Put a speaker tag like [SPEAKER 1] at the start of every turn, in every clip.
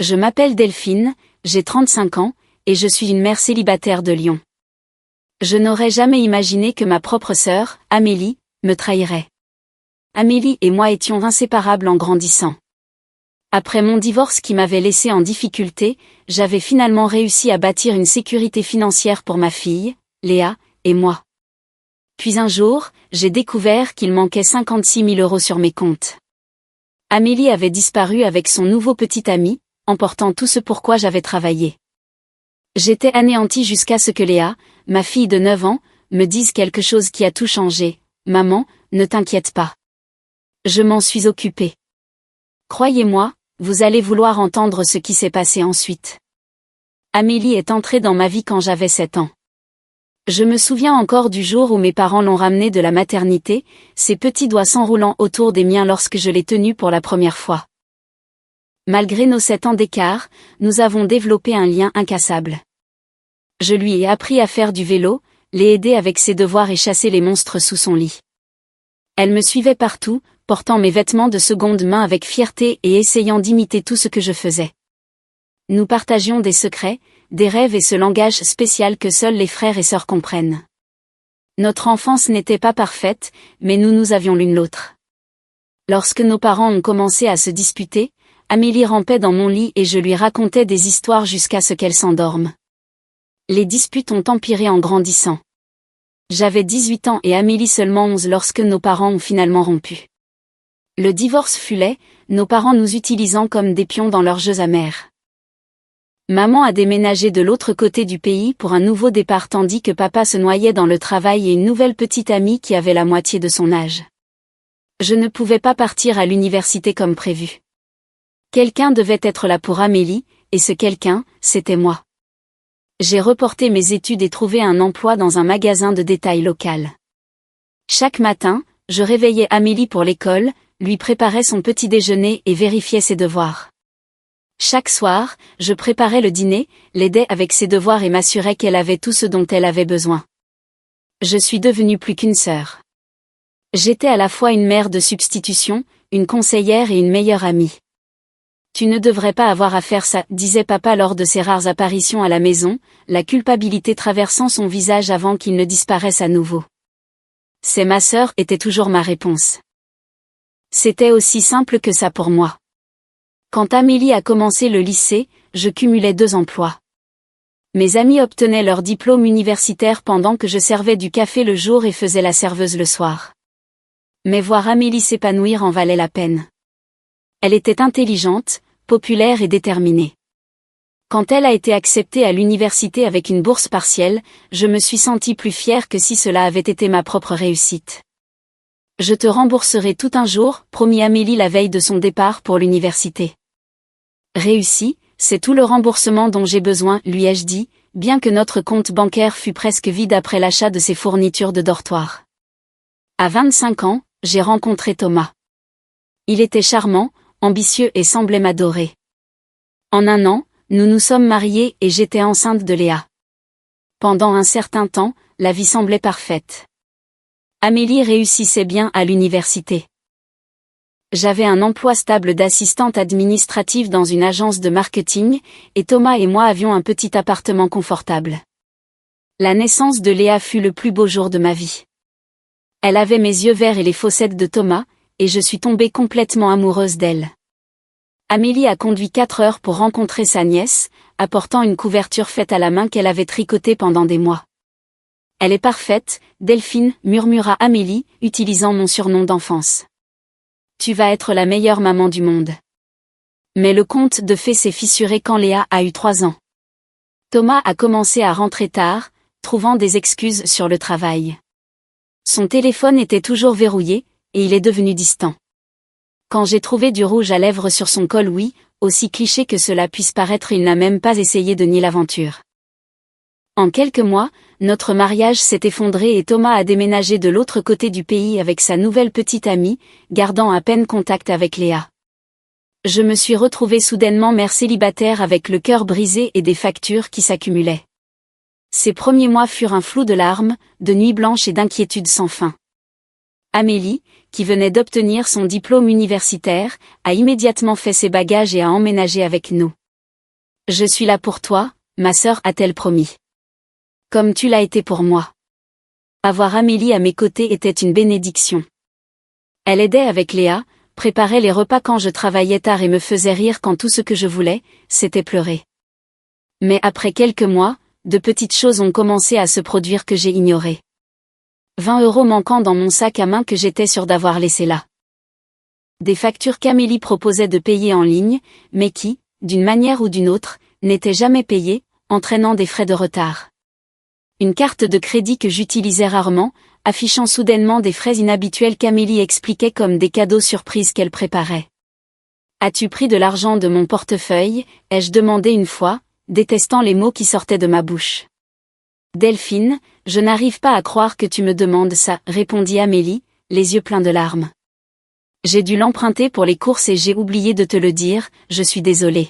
[SPEAKER 1] Je m'appelle Delphine, j'ai 35 ans, et je suis une mère célibataire de Lyon. Je n'aurais jamais imaginé que ma propre sœur, Amélie, me trahirait. Amélie et moi étions inséparables en grandissant. Après mon divorce qui m'avait laissé en difficulté, j'avais finalement réussi à bâtir une sécurité financière pour ma fille, Léa, et moi. Puis un jour, j'ai découvert qu'il manquait 56 000 € sur mes comptes. Amélie avait disparu avec son nouveau petit ami, emportant tout ce pour quoi j'avais travaillé. J'étais anéantie jusqu'à ce que Léa, ma fille de 9 ans, me dise quelque chose qui a tout changé. « Maman, ne t'inquiète pas. Je m'en suis occupée. Croyez-moi, vous allez vouloir entendre ce qui s'est passé ensuite. » Amélie est entrée dans ma vie quand j'avais 7 ans. Je me souviens encore du jour où mes parents l'ont ramenée de la maternité, ses petits doigts s'enroulant autour des miens lorsque je l'ai tenue pour la première fois. Malgré nos 7 ans d'écart, nous avons développé un lien incassable. Je lui ai appris à faire du vélo, l'ai aidé avec ses devoirs et chasser les monstres sous son lit. Elle me suivait partout, portant mes vêtements de seconde main avec fierté et essayant d'imiter tout ce que je faisais. Nous partagions des secrets, des rêves et ce langage spécial que seuls les frères et sœurs comprennent. Notre enfance n'était pas parfaite, mais nous avions l'une l'autre. Lorsque nos parents ont commencé à se disputer, Amélie rampait dans mon lit et je lui racontais des histoires jusqu'à ce qu'elle s'endorme. Les disputes ont empiré en grandissant. J'avais 18 ans et Amélie seulement 11 lorsque nos parents ont finalement rompu. Le divorce fut laid, nos parents nous utilisant comme des pions dans leurs jeux amers. Maman a déménagé de l'autre côté du pays pour un nouveau départ tandis que papa se noyait dans le travail et une nouvelle petite amie qui avait la moitié de son âge. Je ne pouvais pas partir à l'université comme prévu. Quelqu'un devait être là pour Amélie, et ce quelqu'un, c'était moi. J'ai reporté mes études et trouvé un emploi dans un magasin de détail local. Chaque matin, je réveillais Amélie pour l'école, lui préparais son petit déjeuner et vérifiais ses devoirs. Chaque soir, je préparais le dîner, l'aidais avec ses devoirs et m'assurais qu'elle avait tout ce dont elle avait besoin. Je suis devenue plus qu'une sœur. J'étais à la fois une mère de substitution, une conseillère et une meilleure amie. Tu ne devrais pas avoir à faire ça, disait papa lors de ses rares apparitions à la maison, la culpabilité traversant son visage avant qu'il ne disparaisse à nouveau. C'est ma sœur, était toujours ma réponse. C'était aussi simple que ça pour moi. Quand Amélie a commencé le lycée, je cumulais 2 emplois. Mes amis obtenaient leur diplôme universitaire pendant que je servais du café le jour et faisais la serveuse le soir. Mais voir Amélie s'épanouir en valait la peine. Elle était intelligente, populaire et déterminée. Quand elle a été acceptée à l'université avec une bourse partielle, je me suis sentie plus fière que si cela avait été ma propre réussite. Je te rembourserai tout un jour, promit Amélie la veille de son départ pour l'université. Réussi, c'est tout le remboursement dont j'ai besoin, lui ai-je dit, bien que notre compte bancaire fût presque vide après l'achat de ses fournitures de dortoir. À 25 ans, j'ai rencontré Thomas. Il était charmant, ambitieux et semblait m'adorer. En un an, nous nous sommes mariés et j'étais enceinte de Léa. Pendant un certain temps, la vie semblait parfaite. Amélie réussissait bien à l'université. J'avais un emploi stable d'assistante administrative dans une agence de marketing, et Thomas et moi avions un petit appartement confortable. La naissance de Léa fut le plus beau jour de ma vie. Elle avait mes yeux verts et les fossettes de Thomas, et je suis tombée complètement amoureuse d'elle. Amélie a conduit 4 heures pour rencontrer sa nièce, apportant une couverture faite à la main qu'elle avait tricotée pendant des mois. Elle est parfaite, Delphine, murmura Amélie, utilisant mon surnom d'enfance. Tu vas être la meilleure maman du monde. Mais le conte de fées s'est fissuré quand Léa a eu 3 ans. Thomas a commencé à rentrer tard, trouvant des excuses sur le travail. Son téléphone était toujours verrouillé, et il est devenu distant. Quand j'ai trouvé du rouge à lèvres sur son col, oui, aussi cliché que cela puisse paraître, il n'a même pas essayé de nier l'aventure. En quelques mois, notre mariage s'est effondré et Thomas a déménagé de l'autre côté du pays avec sa nouvelle petite amie, gardant à peine contact avec Léa. Je me suis retrouvée soudainement mère célibataire avec le cœur brisé et des factures qui s'accumulaient. Ces premiers mois furent un flou de larmes, de nuits blanches et d'inquiétudes sans fin. Amélie, qui venait d'obtenir son diplôme universitaire, a immédiatement fait ses bagages et a emménagé avec nous. Je suis là pour toi, ma sœur, a-t-elle promis. Comme tu l'as été pour moi. Avoir Amélie à mes côtés était une bénédiction. Elle aidait avec Léa, préparait les repas quand je travaillais tard et me faisait rire quand tout ce que je voulais, c'était pleurer. Mais après quelques mois, de petites choses ont commencé à se produire que j'ai ignorées. 20 € manquant dans mon sac à main que j'étais sûre d'avoir laissé là. Des factures qu'Amélie proposait de payer en ligne, mais qui, d'une manière ou d'une autre, n'étaient jamais payées, entraînant des frais de retard. Une carte de crédit que j'utilisais rarement, affichant soudainement des frais inhabituels qu'Amélie expliquait comme des cadeaux surprises qu'elle préparait. « As-tu pris de l'argent de mon portefeuille ?» ai-je demandé une fois, détestant les mots qui sortaient de ma bouche. « Delphine, je n'arrive pas à croire que tu me demandes ça, » répondit Amélie, les yeux pleins de larmes. « J'ai dû l'emprunter pour les courses et j'ai oublié de te le dire, je suis désolée. »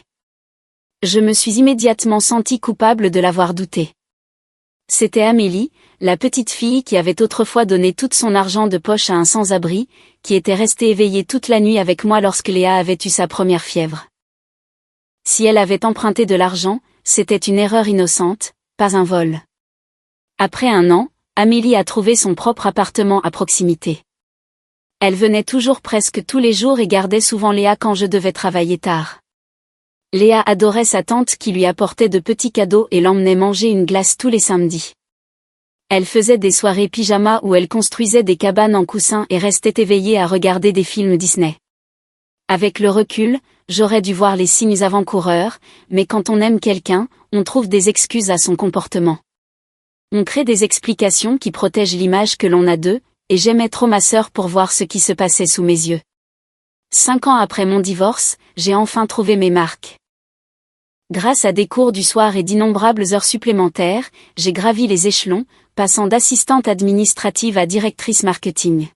[SPEAKER 1] Je me suis immédiatement sentie coupable de l'avoir douté. C'était Amélie, la petite fille qui avait autrefois donné tout son argent de poche à un sans-abri, qui était restée éveillée toute la nuit avec moi lorsque Léa avait eu sa première fièvre. Si elle avait emprunté de l'argent, c'était une erreur innocente, pas un vol. Après 1 an, Amélie a trouvé son propre appartement à proximité. Elle venait toujours presque tous les jours et gardait souvent Léa quand je devais travailler tard. Léa adorait sa tante qui lui apportait de petits cadeaux et l'emmenait manger une glace tous les samedis. Elle faisait des soirées pyjama où elle construisait des cabanes en coussin et restait éveillée à regarder des films Disney. Avec le recul, j'aurais dû voir les signes avant-coureurs, mais quand on aime quelqu'un, on trouve des excuses à son comportement. On crée des explications qui protègent l'image que l'on a d'eux, et j'aimais trop ma sœur pour voir ce qui se passait sous mes yeux. 5 ans après mon divorce, j'ai enfin trouvé mes marques. Grâce à des cours du soir et d'innombrables heures supplémentaires, j'ai gravi les échelons, passant d'assistante administrative à directrice marketing.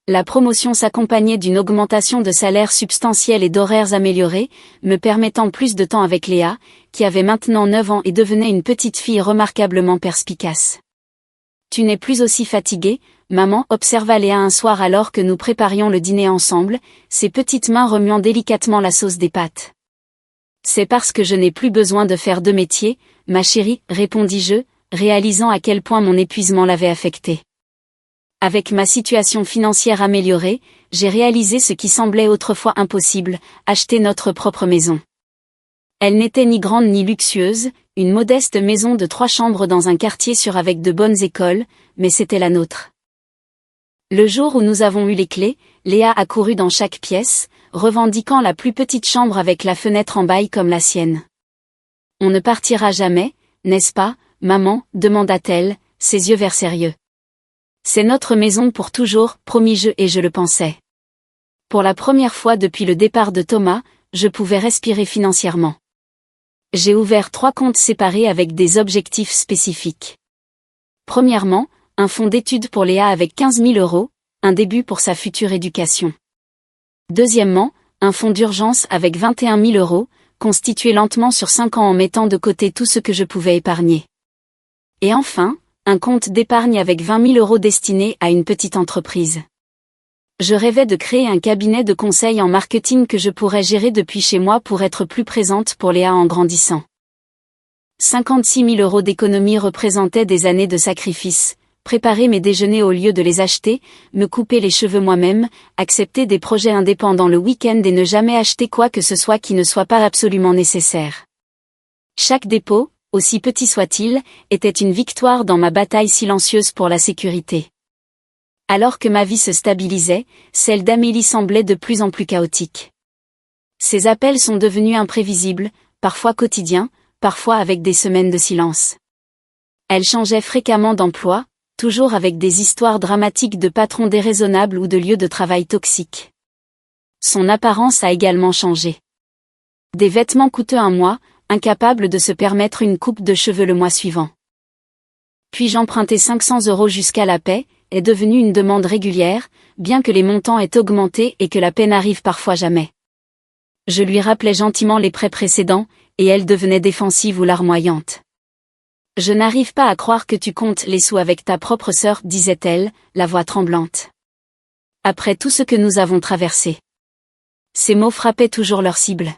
[SPEAKER 1] La promotion s'accompagnait d'une augmentation de salaire substantielle et d'horaires améliorés, me permettant plus de temps avec Léa, qui avait maintenant 9 ans et devenait une petite fille remarquablement perspicace. « Tu n'es plus aussi fatiguée, maman » observa Léa un soir alors que nous préparions le dîner ensemble, ses petites mains remuant délicatement la sauce des pâtes. « C'est parce que je n'ai plus besoin de faire 2 métiers, ma chérie, répondis-je, réalisant à quel point mon épuisement l'avait affectée. Avec ma situation financière améliorée, j'ai réalisé ce qui semblait autrefois impossible, acheter notre propre maison. Elle n'était ni grande ni luxueuse, une modeste maison de 3 chambres dans un quartier sûr avec de bonnes écoles, mais c'était la nôtre. Le jour où nous avons eu les clés, Léa a couru dans chaque pièce, revendiquant la plus petite chambre avec la fenêtre en bail comme la sienne. « On ne partira jamais, n'est-ce pas, maman ?» demanda-t-elle, ses yeux verts sérieux. « C'est notre maison pour toujours, promis-je et je le pensais. » Pour la première fois depuis le départ de Thomas, je pouvais respirer financièrement. J'ai ouvert 3 comptes séparés avec des objectifs spécifiques. Premièrement, un fonds d'études pour Léa avec 15 000 €, un début pour sa future éducation. Deuxièmement, un fonds d'urgence avec 21 000 €, constitué lentement sur 5 ans en mettant de côté tout ce que je pouvais épargner. Et enfin, un compte d'épargne avec 20 000 € destiné à une petite entreprise. Je rêvais de créer un cabinet de conseil en marketing que je pourrais gérer depuis chez moi pour être plus présente pour Léa en grandissant. 56 000 € d'économies représentaient des années de sacrifice, préparer mes déjeuners au lieu de les acheter, me couper les cheveux moi-même, accepter des projets indépendants le week-end et ne jamais acheter quoi que ce soit qui ne soit pas absolument nécessaire. Chaque dépôt, aussi petit soit-il, était une victoire dans ma bataille silencieuse pour la sécurité. Alors que ma vie se stabilisait, celle d'Amélie semblait de plus en plus chaotique. Ses appels sont devenus imprévisibles, parfois quotidiens, parfois avec des semaines de silence. Elle changeait fréquemment d'emploi, toujours avec des histoires dramatiques de patrons déraisonnables ou de lieux de travail toxiques. Son apparence a également changé. Des vêtements coûteux un mois, incapable de se permettre une coupe de cheveux le mois suivant. Puis-je emprunter 500 € jusqu'à la paix, est devenue une demande régulière, bien que les montants aient augmenté et que la paix n'arrive parfois jamais. Je lui rappelais gentiment les prêts précédents, et elle devenait défensive ou larmoyante. « Je n'arrive pas à croire que tu comptes les sous avec ta propre sœur, disait-elle, la voix tremblante. Après tout ce que nous avons traversé. » Ces mots frappaient toujours leur cible.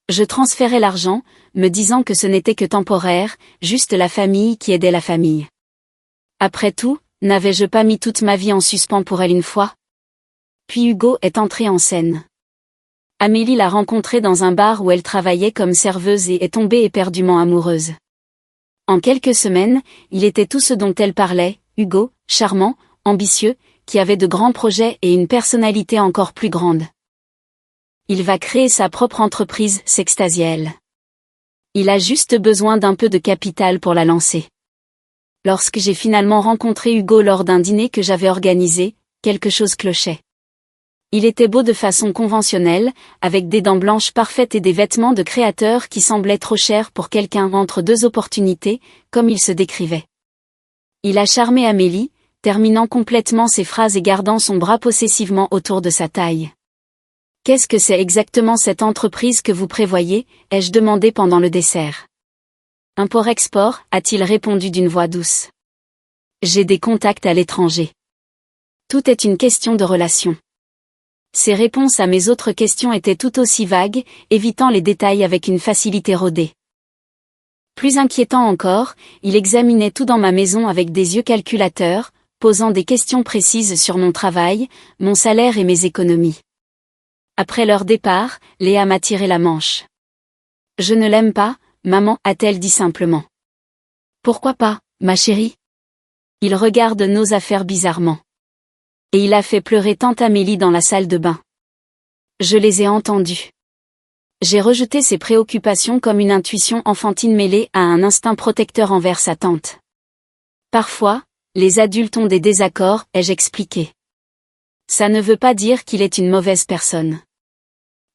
[SPEAKER 1] Je transférais l'argent, me disant que ce n'était que temporaire, juste la famille qui aidait la famille. Après tout, n'avais-je pas mis toute ma vie en suspens pour elle une fois? Puis Hugo est entré en scène. Amélie l'a rencontré dans un bar où elle travaillait comme serveuse et est tombée éperdument amoureuse. En quelques semaines, il était tout ce dont elle parlait, Hugo, charmant, ambitieux, qui avait de grands projets et une personnalité encore plus grande. Il va créer sa propre entreprise, s'extasiait-elle. Il a juste besoin d'un peu de capital pour la lancer. Lorsque j'ai finalement rencontré Hugo lors d'un dîner que j'avais organisé, quelque chose clochait. Il était beau de façon conventionnelle, avec des dents blanches parfaites et des vêtements de créateur qui semblaient trop chers pour quelqu'un entre deux opportunités, comme il se décrivait. Il a charmé Amélie, terminant complètement ses phrases et gardant son bras possessivement autour de sa taille. « Qu'est-ce que c'est exactement cette entreprise que vous prévoyez ?» ai-je demandé pendant le dessert. « Import-export » a-t-il répondu d'une voix douce. « J'ai des contacts à l'étranger. Tout est une question de relation. » Ses réponses à mes autres questions étaient tout aussi vagues, évitant les détails avec une facilité rodée. Plus inquiétant encore, il examinait tout dans ma maison avec des yeux calculateurs, posant des questions précises sur mon travail, mon salaire et mes économies. Après leur départ, Léa m'a tiré la manche. « Je ne l'aime pas, maman, a-t-elle dit simplement. « Pourquoi pas, ma chérie ?» Il regarde nos affaires bizarrement. Et il a fait pleurer tante Amélie dans la salle de bain. Je les ai entendus. J'ai rejeté ses préoccupations comme une intuition enfantine mêlée à un instinct protecteur envers sa tante. Parfois, les adultes ont des désaccords, ai-je expliqué. Ça ne veut pas dire qu'il est une mauvaise personne.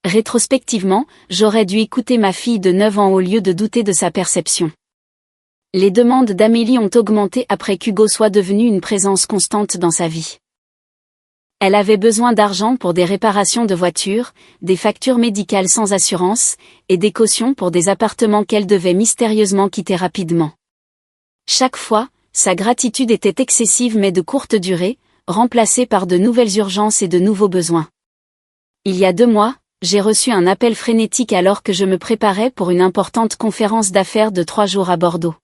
[SPEAKER 1] Rétrospectivement, j'aurais dû écouter ma fille de 9 ans au lieu de douter de sa perception. Les demandes d'Amélie ont augmenté après qu'Hugo soit devenu une présence constante dans sa vie. Elle avait besoin d'argent pour des réparations de voitures, des factures médicales sans assurance, et des cautions pour des appartements qu'elle devait mystérieusement quitter rapidement. Chaque fois, sa gratitude était excessive mais de courte durée, remplacée par de nouvelles urgences et de nouveaux besoins. Il y a 2 mois, j'ai reçu un appel frénétique alors que je me préparais pour une importante conférence d'affaires de 3 jours à Bordeaux.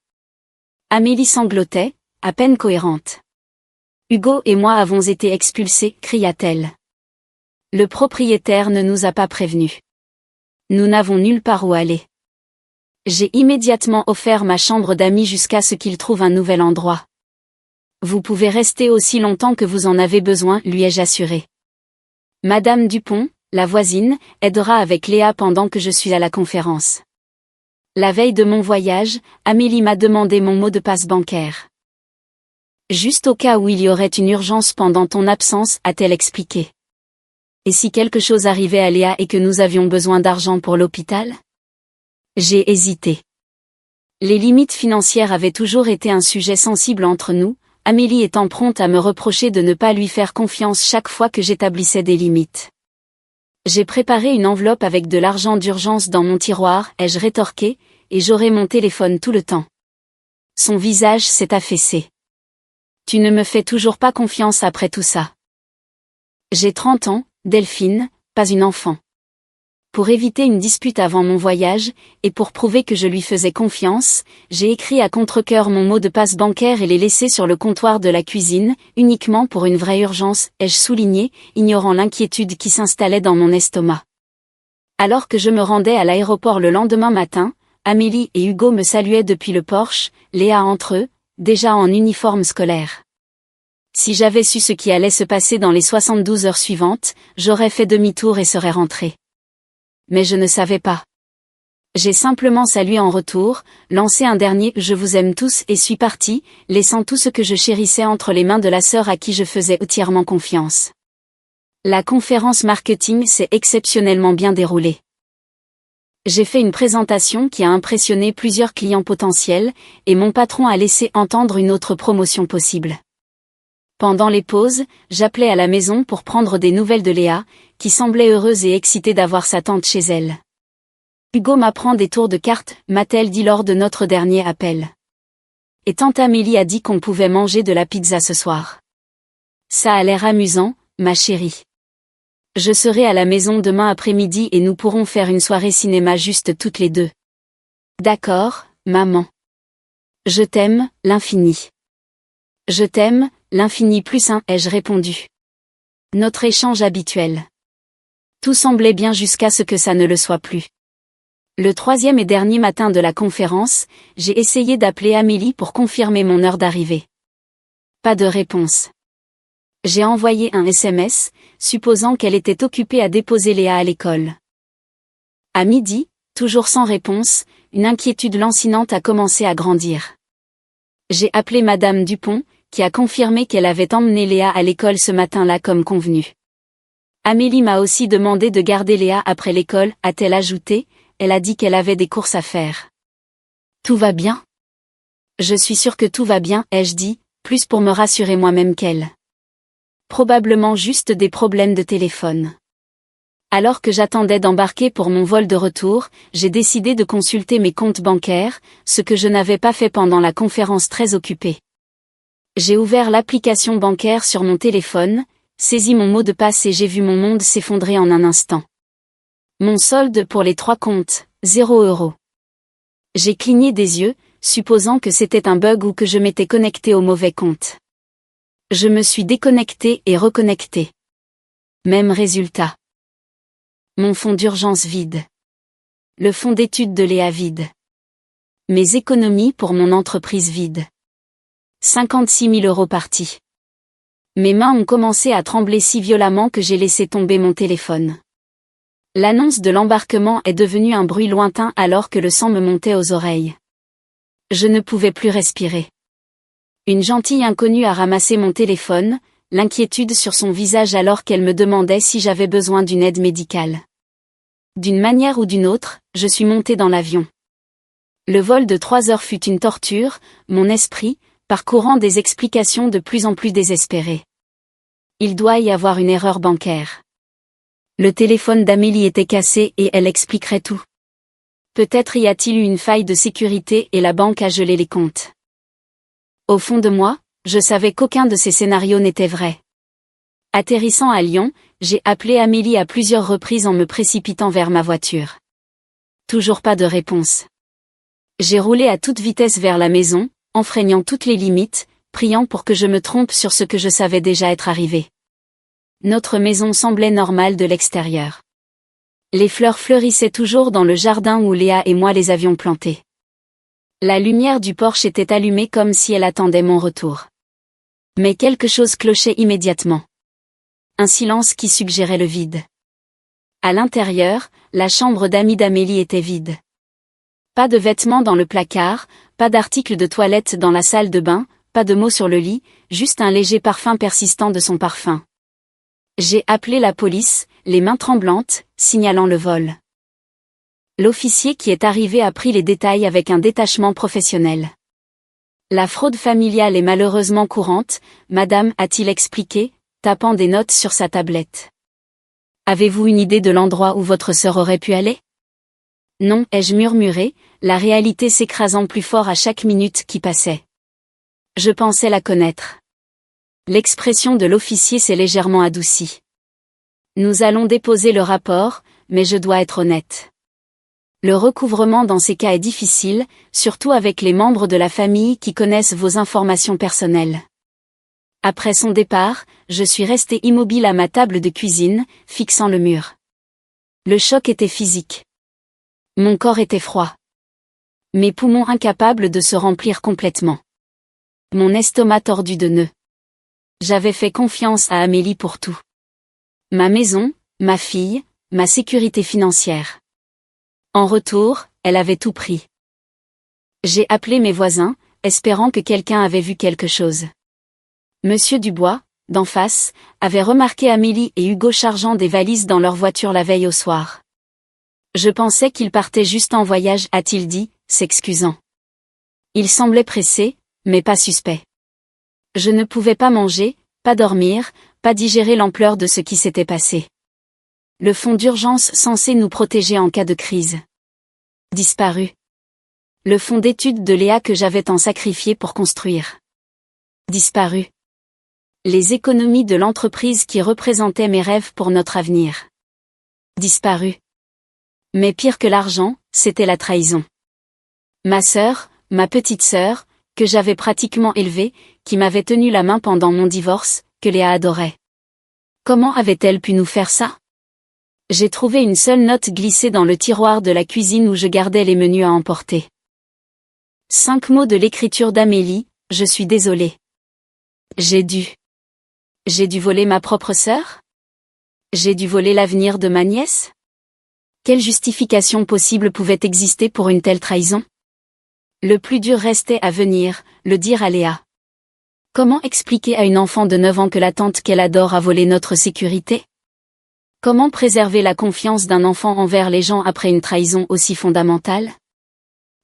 [SPEAKER 1] Amélie sanglotait, à peine cohérente. « Hugo et moi avons été expulsés » cria-t-elle. « Le propriétaire ne nous a pas prévenus. Nous n'avons nulle part où aller. J'ai immédiatement offert ma chambre d'amis jusqu'à ce qu'il trouve un nouvel endroit. Vous pouvez rester aussi longtemps que vous en avez besoin, lui ai-je assuré. Madame Dupont, la voisine, aidera avec Léa pendant que je suis à la conférence. La veille de mon voyage, Amélie m'a demandé mon mot de passe bancaire. Juste au cas où il y aurait une urgence pendant ton absence, a-t-elle expliqué. Et si quelque chose arrivait à Léa et que nous avions besoin d'argent pour l'hôpital? J'ai hésité. Les limites financières avaient toujours été un sujet sensible entre nous, Amélie étant prompte à me reprocher de ne pas lui faire confiance chaque fois que j'établissais des limites. J'ai préparé une enveloppe avec de l'argent d'urgence dans mon tiroir, ai-je rétorqué, et j'aurai mon téléphone tout le temps. Son visage s'est affaissé. Tu ne me fais toujours pas confiance après tout ça. J'ai 30 ans, Delphine, pas une enfant. Pour éviter une dispute avant mon voyage, et pour prouver que je lui faisais confiance, j'ai écrit à contre-cœur mon mot de passe bancaire et l'ai laissé sur le comptoir de la cuisine, uniquement pour une vraie urgence, ai-je souligné, ignorant l'inquiétude qui s'installait dans mon estomac. Alors que je me rendais à l'aéroport le lendemain matin, Amélie et Hugo me saluaient depuis le porche, Léa entre eux, déjà en uniforme scolaire. Si j'avais su ce qui allait se passer dans les 72 heures suivantes, j'aurais fait demi-tour et serais rentrée. Mais je ne savais pas. J'ai simplement salué en retour, lancé un dernier « Je vous aime tous » et suis partie, laissant tout ce que je chérissais entre les mains de la sœur à qui je faisais entièrement confiance. La conférence marketing s'est exceptionnellement bien déroulée. J'ai fait une présentation qui a impressionné plusieurs clients potentiels, et mon patron a laissé entendre une autre promotion possible. Pendant les pauses, j'appelais à la maison pour prendre des nouvelles de Léa, qui semblait heureuse et excitée d'avoir sa tante chez elle. Hugo m'apprend des tours de cartes, m'a-t-elle dit lors de notre dernier appel. Et tante Amélie a dit qu'on pouvait manger de la pizza ce soir. Ça a l'air amusant, ma chérie. Je serai à la maison demain après-midi et nous pourrons faire une soirée cinéma juste toutes les deux. D'accord, maman. Je t'aime, l'infini. Je t'aime, l'infini plus un, ai-je répondu. Notre échange habituel. Tout semblait bien jusqu'à ce que ça ne le soit plus. Le troisième et dernier matin de la conférence, j'ai essayé d'appeler Amélie pour confirmer mon heure d'arrivée. Pas de réponse. J'ai envoyé un SMS, supposant qu'elle était occupée à déposer Léa à l'école. À midi, toujours sans réponse, une inquiétude lancinante a commencé à grandir. J'ai appelé Madame Dupont, qui a confirmé qu'elle avait emmené Léa à l'école ce matin-là comme convenu. Amélie m'a aussi demandé de garder Léa après l'école, a-t-elle ajouté, elle a dit qu'elle avait des courses à faire. Tout va bien? Je suis sûre que tout va bien, ai-je dit, plus pour me rassurer moi-même qu'elle. Probablement juste des problèmes de téléphone. Alors que j'attendais d'embarquer pour mon vol de retour, j'ai décidé de consulter mes comptes bancaires, ce que je n'avais pas fait pendant la conférence très occupée. J'ai ouvert l'application bancaire sur mon téléphone, saisi mon mot de passe et j'ai vu mon monde s'effondrer en un instant. Mon solde pour les 3 comptes, 0 €. J'ai cligné des yeux, supposant que c'était un bug ou que je m'étais connecté au mauvais compte. Je me suis déconnecté et reconnecté. Même résultat. Mon fonds d'urgence vide. Le fonds d'études de Léa vide. Mes économies pour mon entreprise vide. 56 000 € partis. Mes mains ont commencé à trembler si violemment que j'ai laissé tomber mon téléphone. L'annonce de l'embarquement est devenue un bruit lointain alors que le sang me montait aux oreilles. Je ne pouvais plus respirer. Une gentille inconnue a ramassé mon téléphone, l'inquiétude sur son visage alors qu'elle me demandait si j'avais besoin d'une aide médicale. D'une manière ou d'une autre, je suis montée dans l'avion. Le vol de 3 heures fut une torture, mon esprit, parcourant des explications de plus en plus désespérées. Il doit y avoir une erreur bancaire. Le téléphone d'Amélie était cassé et elle expliquerait tout. Peut-être y a-t-il eu une faille de sécurité et la banque a gelé les comptes. Au fond de moi, je savais qu'aucun de ces scénarios n'était vrai. Atterrissant à Lyon, j'ai appelé Amélie à plusieurs reprises en me précipitant vers ma voiture. Toujours pas de réponse. J'ai roulé à toute vitesse vers la maison, enfreignant toutes les limites, priant pour que je me trompe sur ce que je savais déjà être arrivé. Notre maison semblait normale de l'extérieur. Les fleurs fleurissaient toujours dans le jardin où Léa et moi les avions plantées. La lumière du porche était allumée comme si elle attendait mon retour. Mais quelque chose clochait immédiatement. Un silence qui suggérait le vide. À l'intérieur, la chambre d'amis d'Amélie était vide. Pas de vêtements dans le placard, pas d'articles de toilette dans la salle de bain, pas de mots sur le lit, juste un léger parfum persistant de son parfum. J'ai appelé la police, les mains tremblantes, signalant le vol. L'officier qui est arrivé a pris les détails avec un détachement professionnel. La fraude familiale est malheureusement courante, madame, a-t-il expliqué, tapant des notes sur sa tablette. Avez-vous une idée de l'endroit où votre sœur aurait pu aller? Non, ai-je murmuré, la réalité s'écrasant plus fort à chaque minute qui passait. Je pensais la connaître. L'expression de l'officier s'est légèrement adoucie. Nous allons déposer le rapport, mais je dois être honnête. Le recouvrement dans ces cas est difficile, surtout avec les membres de la famille qui connaissent vos informations personnelles. Après son départ, je suis restée immobile à ma table de cuisine, fixant le mur. Le choc était physique. Mon corps était froid. Mes poumons incapables de se remplir complètement. Mon estomac tordu de nœuds. J'avais fait confiance à Amélie pour tout. Ma maison, ma fille, ma sécurité financière. En retour, elle avait tout pris. J'ai appelé mes voisins, espérant que quelqu'un avait vu quelque chose. Monsieur Dubois, d'en face, avait remarqué Amélie et Hugo chargeant des valises dans leur voiture la veille au soir. Je pensais qu'ils partaient juste en voyage, a-t-il dit, s'excusant. Il semblait pressé, mais pas suspect. Je ne pouvais pas manger, pas dormir, pas digérer l'ampleur de ce qui s'était passé. Le fonds d'urgence censé nous protéger en cas de crise. Disparu. Le fonds d'études de Léa que j'avais tant sacrifié pour construire. Disparu. Les économies de l'entreprise qui représentaient mes rêves pour notre avenir. Disparu. Mais pire que l'argent, c'était la trahison. Ma sœur, ma petite sœur, que j'avais pratiquement élevée, qui m'avait tenu la main pendant mon divorce, que Léa adorait. Comment avait-elle pu nous faire ça? J'ai trouvé une seule note glissée dans le tiroir de la cuisine où je gardais les menus à emporter. 5 mots de l'écriture d'Amélie, je suis désolée. J'ai dû voler ma propre sœur? J'ai dû voler l'avenir de ma nièce? Quelle justification possible pouvait exister pour une telle trahison? Le plus dur restait à venir, le dire à Léa. Comment expliquer à une enfant de 9 ans que la tante qu'elle adore a volé notre sécurité? Comment préserver la confiance d'un enfant envers les gens après une trahison aussi fondamentale?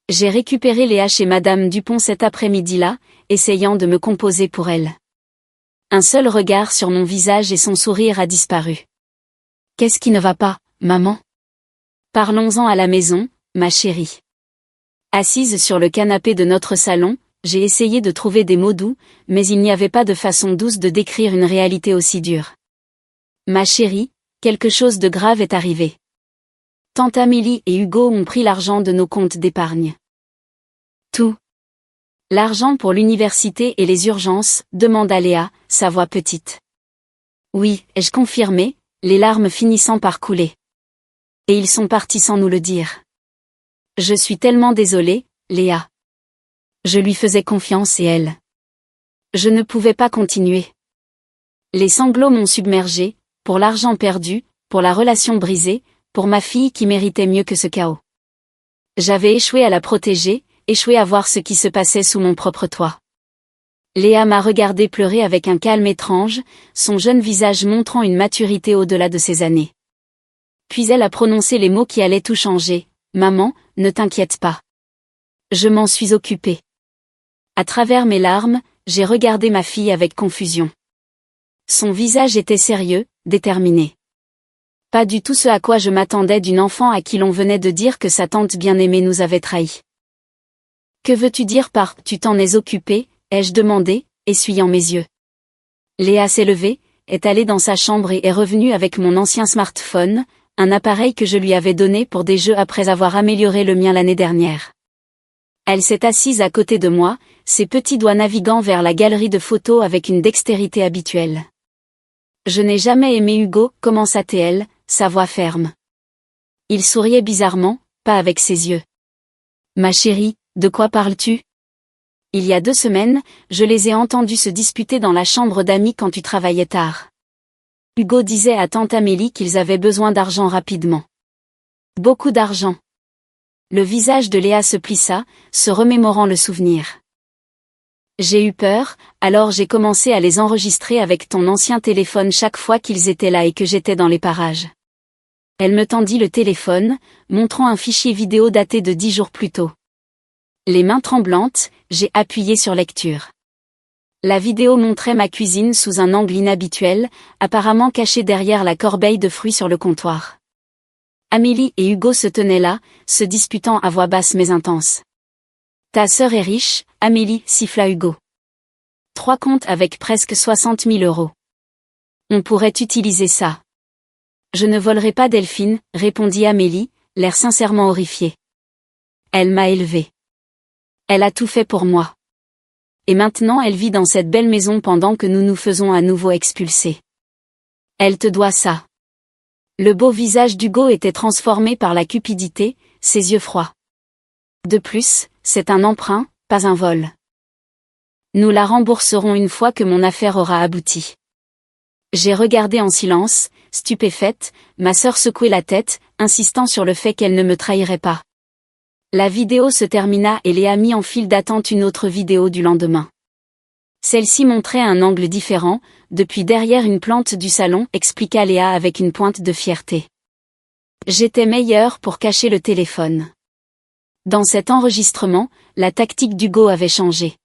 [SPEAKER 1] J'ai récupéré Léa chez Madame Dupont cet après-midi-là, essayant de me composer pour elle. Un seul regard sur mon visage et son sourire a disparu. Qu'est-ce qui ne va pas, maman? Parlons-en à la maison, ma chérie. Assise sur le canapé de notre salon, j'ai essayé de trouver des mots doux, mais il n'y avait pas de façon douce de décrire une réalité aussi dure. Ma chérie, quelque chose de grave est arrivé. Tante Amélie et Hugo ont pris l'argent de nos comptes d'épargne. Tout. L'argent pour l'université et les urgences, demanda Léa, sa voix petite. Oui, ai-je confirmé, les larmes finissant par couler. Et ils sont partis sans nous le dire. Je suis tellement désolée, Léa. Je lui faisais confiance et elle. Je ne pouvais pas continuer. Les sanglots m'ont submergée, pour l'argent perdu, pour la relation brisée, pour ma fille qui méritait mieux que ce chaos. J'avais échoué à la protéger, échoué à voir ce qui se passait sous mon propre toit. Léa m'a regardé pleurer avec un calme étrange, son jeune visage montrant une maturité au-delà de ses années. Puis elle a prononcé les mots qui allaient tout changer. Maman, ne t'inquiète pas. Je m'en suis occupée. À travers mes larmes, j'ai regardé ma fille avec confusion. Son visage était sérieux, déterminé. Pas du tout ce à quoi je m'attendais d'une enfant à qui l'on venait de dire que sa tante bien-aimée nous avait trahis. Que veux-tu dire par « tu t'en es occupée » ai-je demandé, essuyant mes yeux. Léa s'est levée, est allée dans sa chambre et est revenue avec mon ancien smartphone, un appareil que je lui avais donné pour des jeux après avoir amélioré le mien l'année dernière. Elle s'est assise à côté de moi, ses petits doigts naviguant vers la galerie de photos avec une dextérité habituelle. Je n'ai jamais aimé Hugo, commença-t-elle, sa voix ferme. Il souriait bizarrement, pas avec ses yeux. Ma chérie, de quoi parles-tu? Il y a 2 semaines, je les ai entendus se disputer dans la chambre d'amis quand tu travaillais tard. Hugo disait à tante Amélie qu'ils avaient besoin d'argent rapidement. Beaucoup d'argent. Le visage de Léa se plissa, se remémorant le souvenir. J'ai eu peur, alors j'ai commencé à les enregistrer avec ton ancien téléphone chaque fois qu'ils étaient là et que j'étais dans les parages. Elle me tendit le téléphone, montrant un fichier vidéo daté de 10 jours plus tôt. Les mains tremblantes, j'ai appuyé sur lecture. La vidéo montrait ma cuisine sous un angle inhabituel, apparemment cachée derrière la corbeille de fruits sur le comptoir. Amélie et Hugo se tenaient là, se disputant à voix basse mais intense. Ta sœur est riche, Amélie, siffla Hugo. 3 comptes avec presque 60 000 €. On pourrait utiliser ça. Je ne volerai pas Delphine, répondit Amélie, l'air sincèrement horrifiée. Elle m'a élevée. Elle a tout fait pour moi. Et maintenant elle vit dans cette belle maison pendant que nous nous faisons à nouveau expulser. Elle te doit ça. Le beau visage d'Hugo était transformé par la cupidité, ses yeux froids. De plus, c'est un emprunt, pas un vol. Nous la rembourserons une fois que mon affaire aura abouti. J'ai regardé en silence, stupéfaite, ma sœur secouer la tête, insistant sur le fait qu'elle ne me trahirait pas. La vidéo se termina et Léa mit en file d'attente une autre vidéo du lendemain. Celle-ci montrait un angle différent, depuis derrière une plante du salon, expliqua Léa avec une pointe de fierté. J'étais meilleure pour cacher le téléphone. Dans cet enregistrement, la tactique d'Hugo avait changé.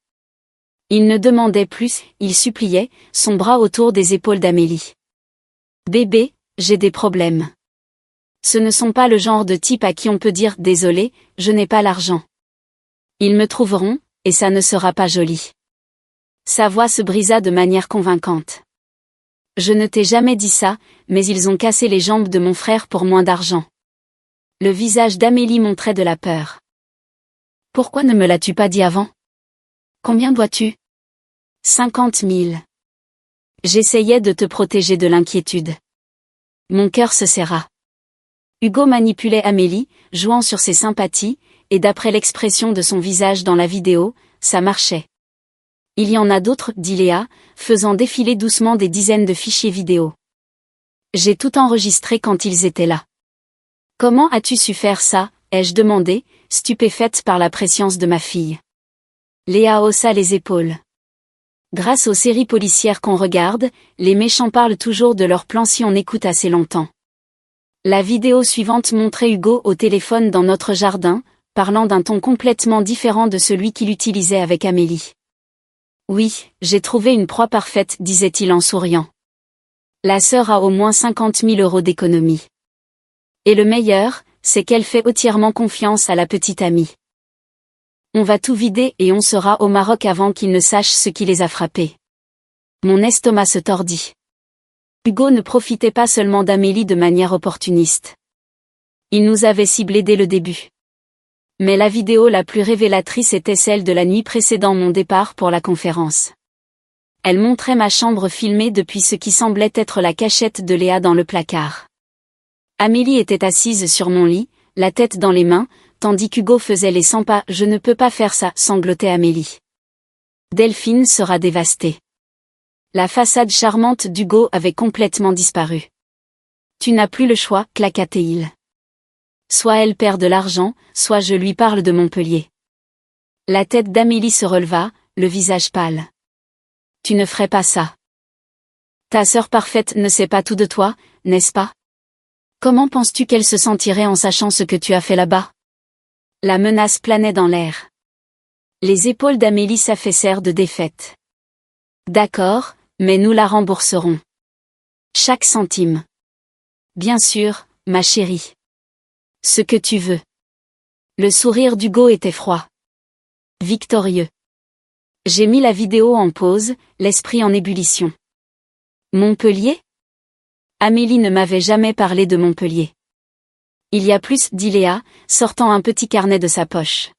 [SPEAKER 1] Il ne demandait plus, il suppliait, son bras autour des épaules d'Amélie. Bébé, j'ai des problèmes. Ce ne sont pas le genre de type à qui on peut dire « désolé, je n'ai pas l'argent ». Ils me trouveront, et ça ne sera pas joli. Sa voix se brisa de manière convaincante. Je ne t'ai jamais dit ça, mais ils ont cassé les jambes de mon frère pour moins d'argent. Le visage d'Amélie montrait de la peur. Pourquoi ne me l'as-tu pas dit avant? Combien dois-tu? 50 000. J'essayais de te protéger de l'inquiétude. Mon cœur se serra. Hugo manipulait Amélie, jouant sur ses sympathies, et d'après l'expression de son visage dans la vidéo, ça marchait. Il y en a d'autres, dit Léa, faisant défiler doucement des dizaines de fichiers vidéo. J'ai tout enregistré quand ils étaient là. Comment as-tu su faire ça? Ai-je demandé, stupéfaite par la prescience de ma fille. Léa haussa les épaules. Grâce aux séries policières qu'on regarde, les méchants parlent toujours de leur plan si on écoute assez longtemps. La vidéo suivante montrait Hugo au téléphone dans notre jardin, parlant d'un ton complètement différent de celui qu'il utilisait avec Amélie. Oui, j'ai trouvé une proie parfaite, disait-il en souriant. La sœur a au moins 50 000 € d'économie. Et le meilleur, c'est qu'elle fait entièrement confiance à la petite amie. On va tout vider et on sera au Maroc avant qu'ils ne sachent ce qui les a frappés. Mon estomac se tordit. Hugo ne profitait pas seulement d'Amélie de manière opportuniste. Il nous avait ciblés dès le début. Mais la vidéo la plus révélatrice était celle de la nuit précédant mon départ pour la conférence. Elle montrait ma chambre filmée depuis ce qui semblait être la cachette de Léa dans le placard. Amélie était assise sur mon lit, la tête dans les mains, tandis qu'Hugo faisait les 100 pas. Je ne peux pas faire ça, sanglotait Amélie. Delphine sera dévastée. La façade charmante d'Hugo avait complètement disparu. Tu n'as plus le choix, claqua-t-il. Soit elle perd de l'argent, soit je lui parle de Montpellier. La tête d'Amélie se releva, le visage pâle. Tu ne ferais pas ça. Ta sœur parfaite ne sait pas tout de toi, n'est-ce pas? Comment penses-tu qu'elle se sentirait en sachant ce que tu as fait là-bas? La menace planait dans l'air. Les épaules d'Amélie s'affaissèrent de défaite. D'accord, mais nous la rembourserons. Chaque centime. Bien sûr, ma chérie. Ce que tu veux. Le sourire d'Hugo était froid. Victorieux. J'ai mis la vidéo en pause, l'esprit en ébullition. Montpellier? Amélie ne m'avait jamais parlé de Montpellier. Il y a plus, dit Léa, sortant un petit carnet de sa poche.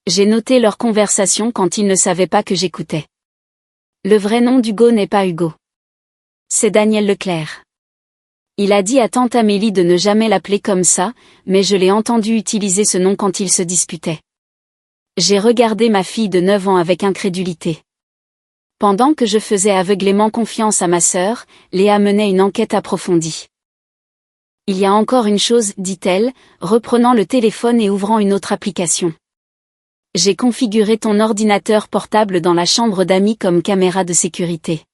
[SPEAKER 1] J'ai noté leur conversation quand ils ne savaient pas que j'écoutais. Le vrai nom d'Hugo n'est pas Hugo. C'est Daniel Leclerc. Il a dit à tante Amélie de ne jamais l'appeler comme ça, mais je l'ai entendu utiliser ce nom quand ils se disputaient. J'ai regardé ma fille de 9 ans avec incrédulité. Pendant que je faisais aveuglément confiance à ma sœur, Léa menait une enquête approfondie. Il y a encore une chose, dit-elle, reprenant le téléphone et ouvrant une autre application. J'ai configuré ton ordinateur portable dans la chambre d'amis comme caméra de sécurité.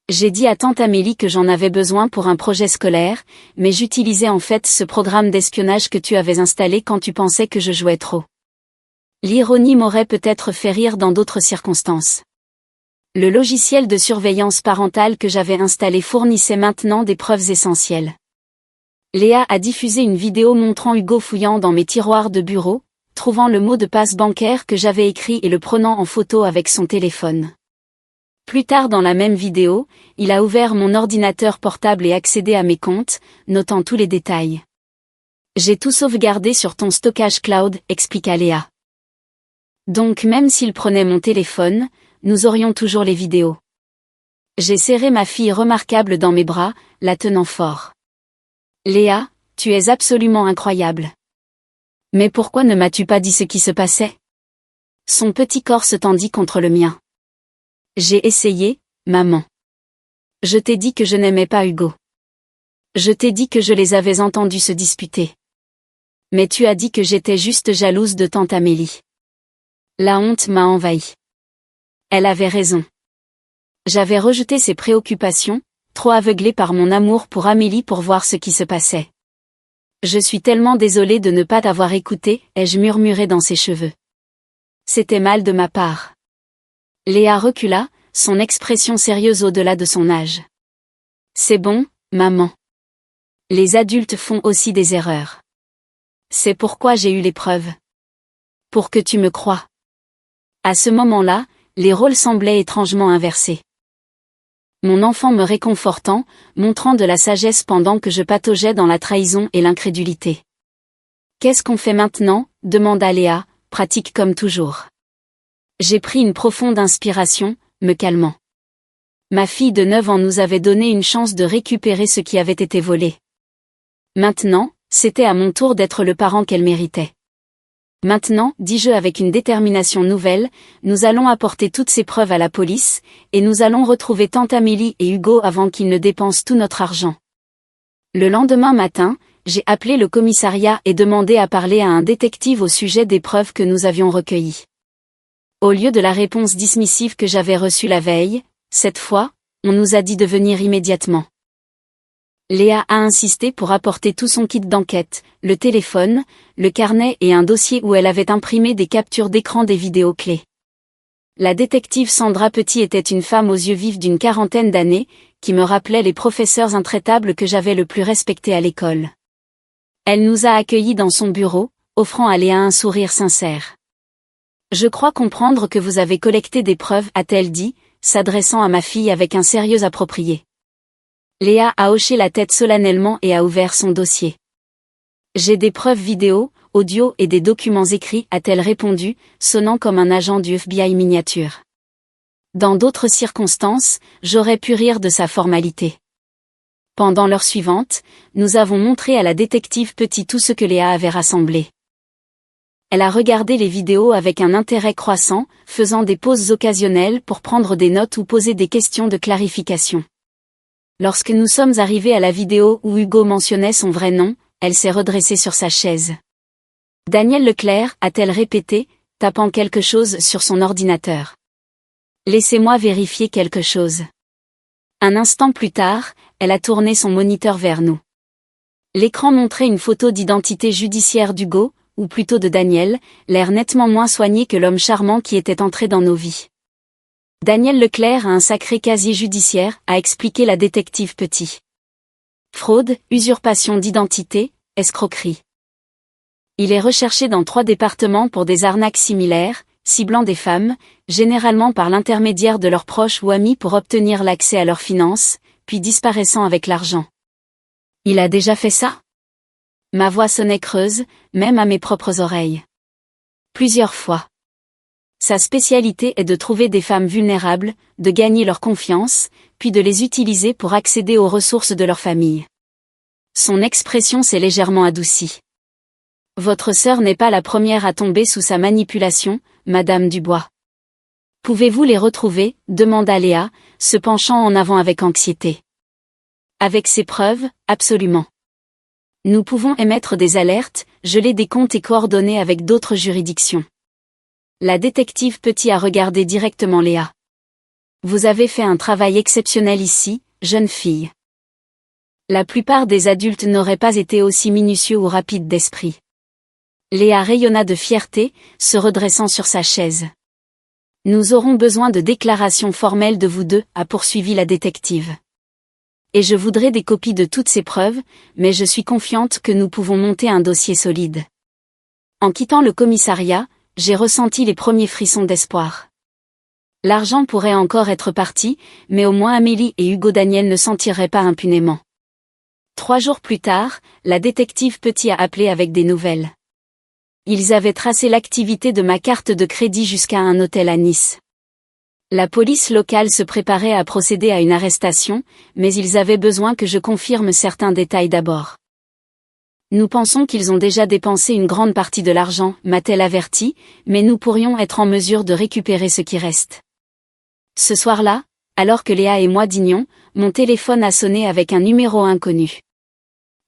[SPEAKER 1] J'ai dit à tante Amélie que j'en avais besoin pour un projet scolaire, mais j'utilisais en fait ce programme d'espionnage que tu avais installé quand tu pensais que je jouais trop. L'ironie m'aurait peut-être fait rire dans d'autres circonstances. Le logiciel de surveillance parentale que j'avais installé fournissait maintenant des preuves essentielles. Léa a diffusé une vidéo montrant Hugo fouillant dans mes tiroirs de bureau, trouvant le mot de passe bancaire que j'avais écrit et le prenant en photo avec son téléphone. Plus tard dans la même vidéo, il a ouvert mon ordinateur portable et accédé à mes comptes, notant tous les détails. J'ai tout sauvegardé sur ton stockage cloud, expliqua Léa. Donc même s'il prenait mon téléphone, nous aurions toujours les vidéos. J'ai serré ma fille remarquable dans mes bras, la tenant fort. Léa, tu es absolument incroyable. Mais pourquoi ne m'as-tu pas dit ce qui se passait? Son petit corps se tendit contre le mien. J'ai essayé, maman. Je t'ai dit que je n'aimais pas Hugo. Je t'ai dit que je les avais entendus se disputer. Mais tu as dit que j'étais juste jalouse de tante Amélie. La honte m'a envahie. Elle avait raison. J'avais rejeté ses préoccupations, trop aveuglée par mon amour pour Amélie pour voir ce qui se passait. Je suis tellement désolée de ne pas t'avoir écouté, ai-je murmuré dans ses cheveux. C'était mal de ma part. Léa recula, son expression sérieuse au-delà de son âge. C'est bon, maman. Les adultes font aussi des erreurs. C'est pourquoi j'ai eu les preuves. Pour que tu me croies. À ce moment-là, les rôles semblaient étrangement inversés. Mon enfant me réconfortant, montrant de la sagesse pendant que je pataugeais dans la trahison et l'incrédulité. « Qu'est-ce qu'on fait maintenant ?» demanda Léa, pratique comme toujours. J'ai pris une profonde inspiration, me calmant. Ma fille de 9 ans nous avait donné une chance de récupérer ce qui avait été volé. Maintenant, c'était à mon tour d'être le parent qu'elle méritait. Maintenant, dis-je avec une détermination nouvelle, nous allons apporter toutes ces preuves à la police, et nous allons retrouver tante Amélie et Hugo avant qu'ils ne dépensent tout notre argent. Le lendemain matin, j'ai appelé le commissariat et demandé à parler à un détective au sujet des preuves que nous avions recueillies. Au lieu de la réponse dismissive que j'avais reçue la veille, cette fois, on nous a dit de venir immédiatement. Léa a insisté pour apporter tout son kit d'enquête, le téléphone, le carnet et un dossier où elle avait imprimé des captures d'écran des vidéos clés. La détective Sandra Petit était une femme aux yeux vifs d'une quarantaine d'années, qui me rappelait les professeurs intraitables que j'avais le plus respectés à l'école. Elle nous a accueillis dans son bureau, offrant à Léa un sourire sincère. « Je crois comprendre que vous avez collecté des preuves, a-t-elle dit, s'adressant à ma fille avec un sérieux approprié. Léa a hoché la tête solennellement et a ouvert son dossier. « J'ai des preuves vidéo, audio et des documents écrits, a-t-elle répondu, sonnant comme un agent du FBI miniature. Dans d'autres circonstances, j'aurais pu rire de sa formalité. Pendant l'heure suivante, nous avons montré à la détective Petit tout ce que Léa avait rassemblé. Elle a regardé les vidéos avec un intérêt croissant, faisant des pauses occasionnelles pour prendre des notes ou poser des questions de clarification. Lorsque nous sommes arrivés à la vidéo où Hugo mentionnait son vrai nom, elle s'est redressée sur sa chaise. « Daniel Leclerc », a-t-elle répété, tapant quelque chose sur son ordinateur. « Laissez-moi vérifier quelque chose. » Un instant plus tard, elle a tourné son moniteur vers nous. L'écran montrait une photo d'identité judiciaire d'Hugo, ou plutôt de Daniel, l'air nettement moins soigné que l'homme charmant qui était entré dans nos vies. Daniel Leclerc a un sacré casier judiciaire, a expliqué la détective Petit. Fraude, usurpation d'identité, escroquerie. Il est recherché dans 3 départements pour des arnaques similaires, ciblant des femmes, généralement par l'intermédiaire de leurs proches ou amis pour obtenir l'accès à leurs finances, puis disparaissant avec l'argent. Il a déjà fait ça ? Ma voix sonnait creuse, même à mes propres oreilles. Plusieurs fois. Sa spécialité est de trouver des femmes vulnérables, de gagner leur confiance, puis de les utiliser pour accéder aux ressources de leur famille. Son expression s'est légèrement adoucie. Votre sœur n'est pas la première à tomber sous sa manipulation, Madame Dubois. Pouvez-vous les retrouver ? Demanda Léa, se penchant en avant avec anxiété. Avec ces preuves, absolument. Nous pouvons émettre des alertes, geler des comptes et coordonner avec d'autres juridictions. La détective Petit a regardé directement Léa. Vous avez fait un travail exceptionnel ici, jeune fille. La plupart des adultes n'auraient pas été aussi minutieux ou rapides d'esprit. Léa rayonna de fierté, se redressant sur sa chaise. Nous aurons besoin de déclarations formelles de vous deux, a poursuivi la détective. Et je voudrais des copies de toutes ces preuves, mais je suis confiante que nous pouvons monter un dossier solide. En quittant le commissariat, j'ai ressenti les premiers frissons d'espoir. L'argent pourrait encore être parti, mais au moins Amélie et Hugo Daniel ne s'en tireraient pas impunément. 3 jours plus tard, la détective Petit a appelé avec des nouvelles. Ils avaient tracé l'activité de ma carte de crédit jusqu'à un hôtel à Nice. La police locale se préparait à procéder à une arrestation, mais ils avaient besoin que je confirme certains détails d'abord. Nous pensons qu'ils ont déjà dépensé une grande partie de l'argent, m'a-t-elle averti, mais nous pourrions être en mesure de récupérer ce qui reste. Ce soir-là, alors que Léa et moi dînions, mon téléphone a sonné avec un numéro inconnu.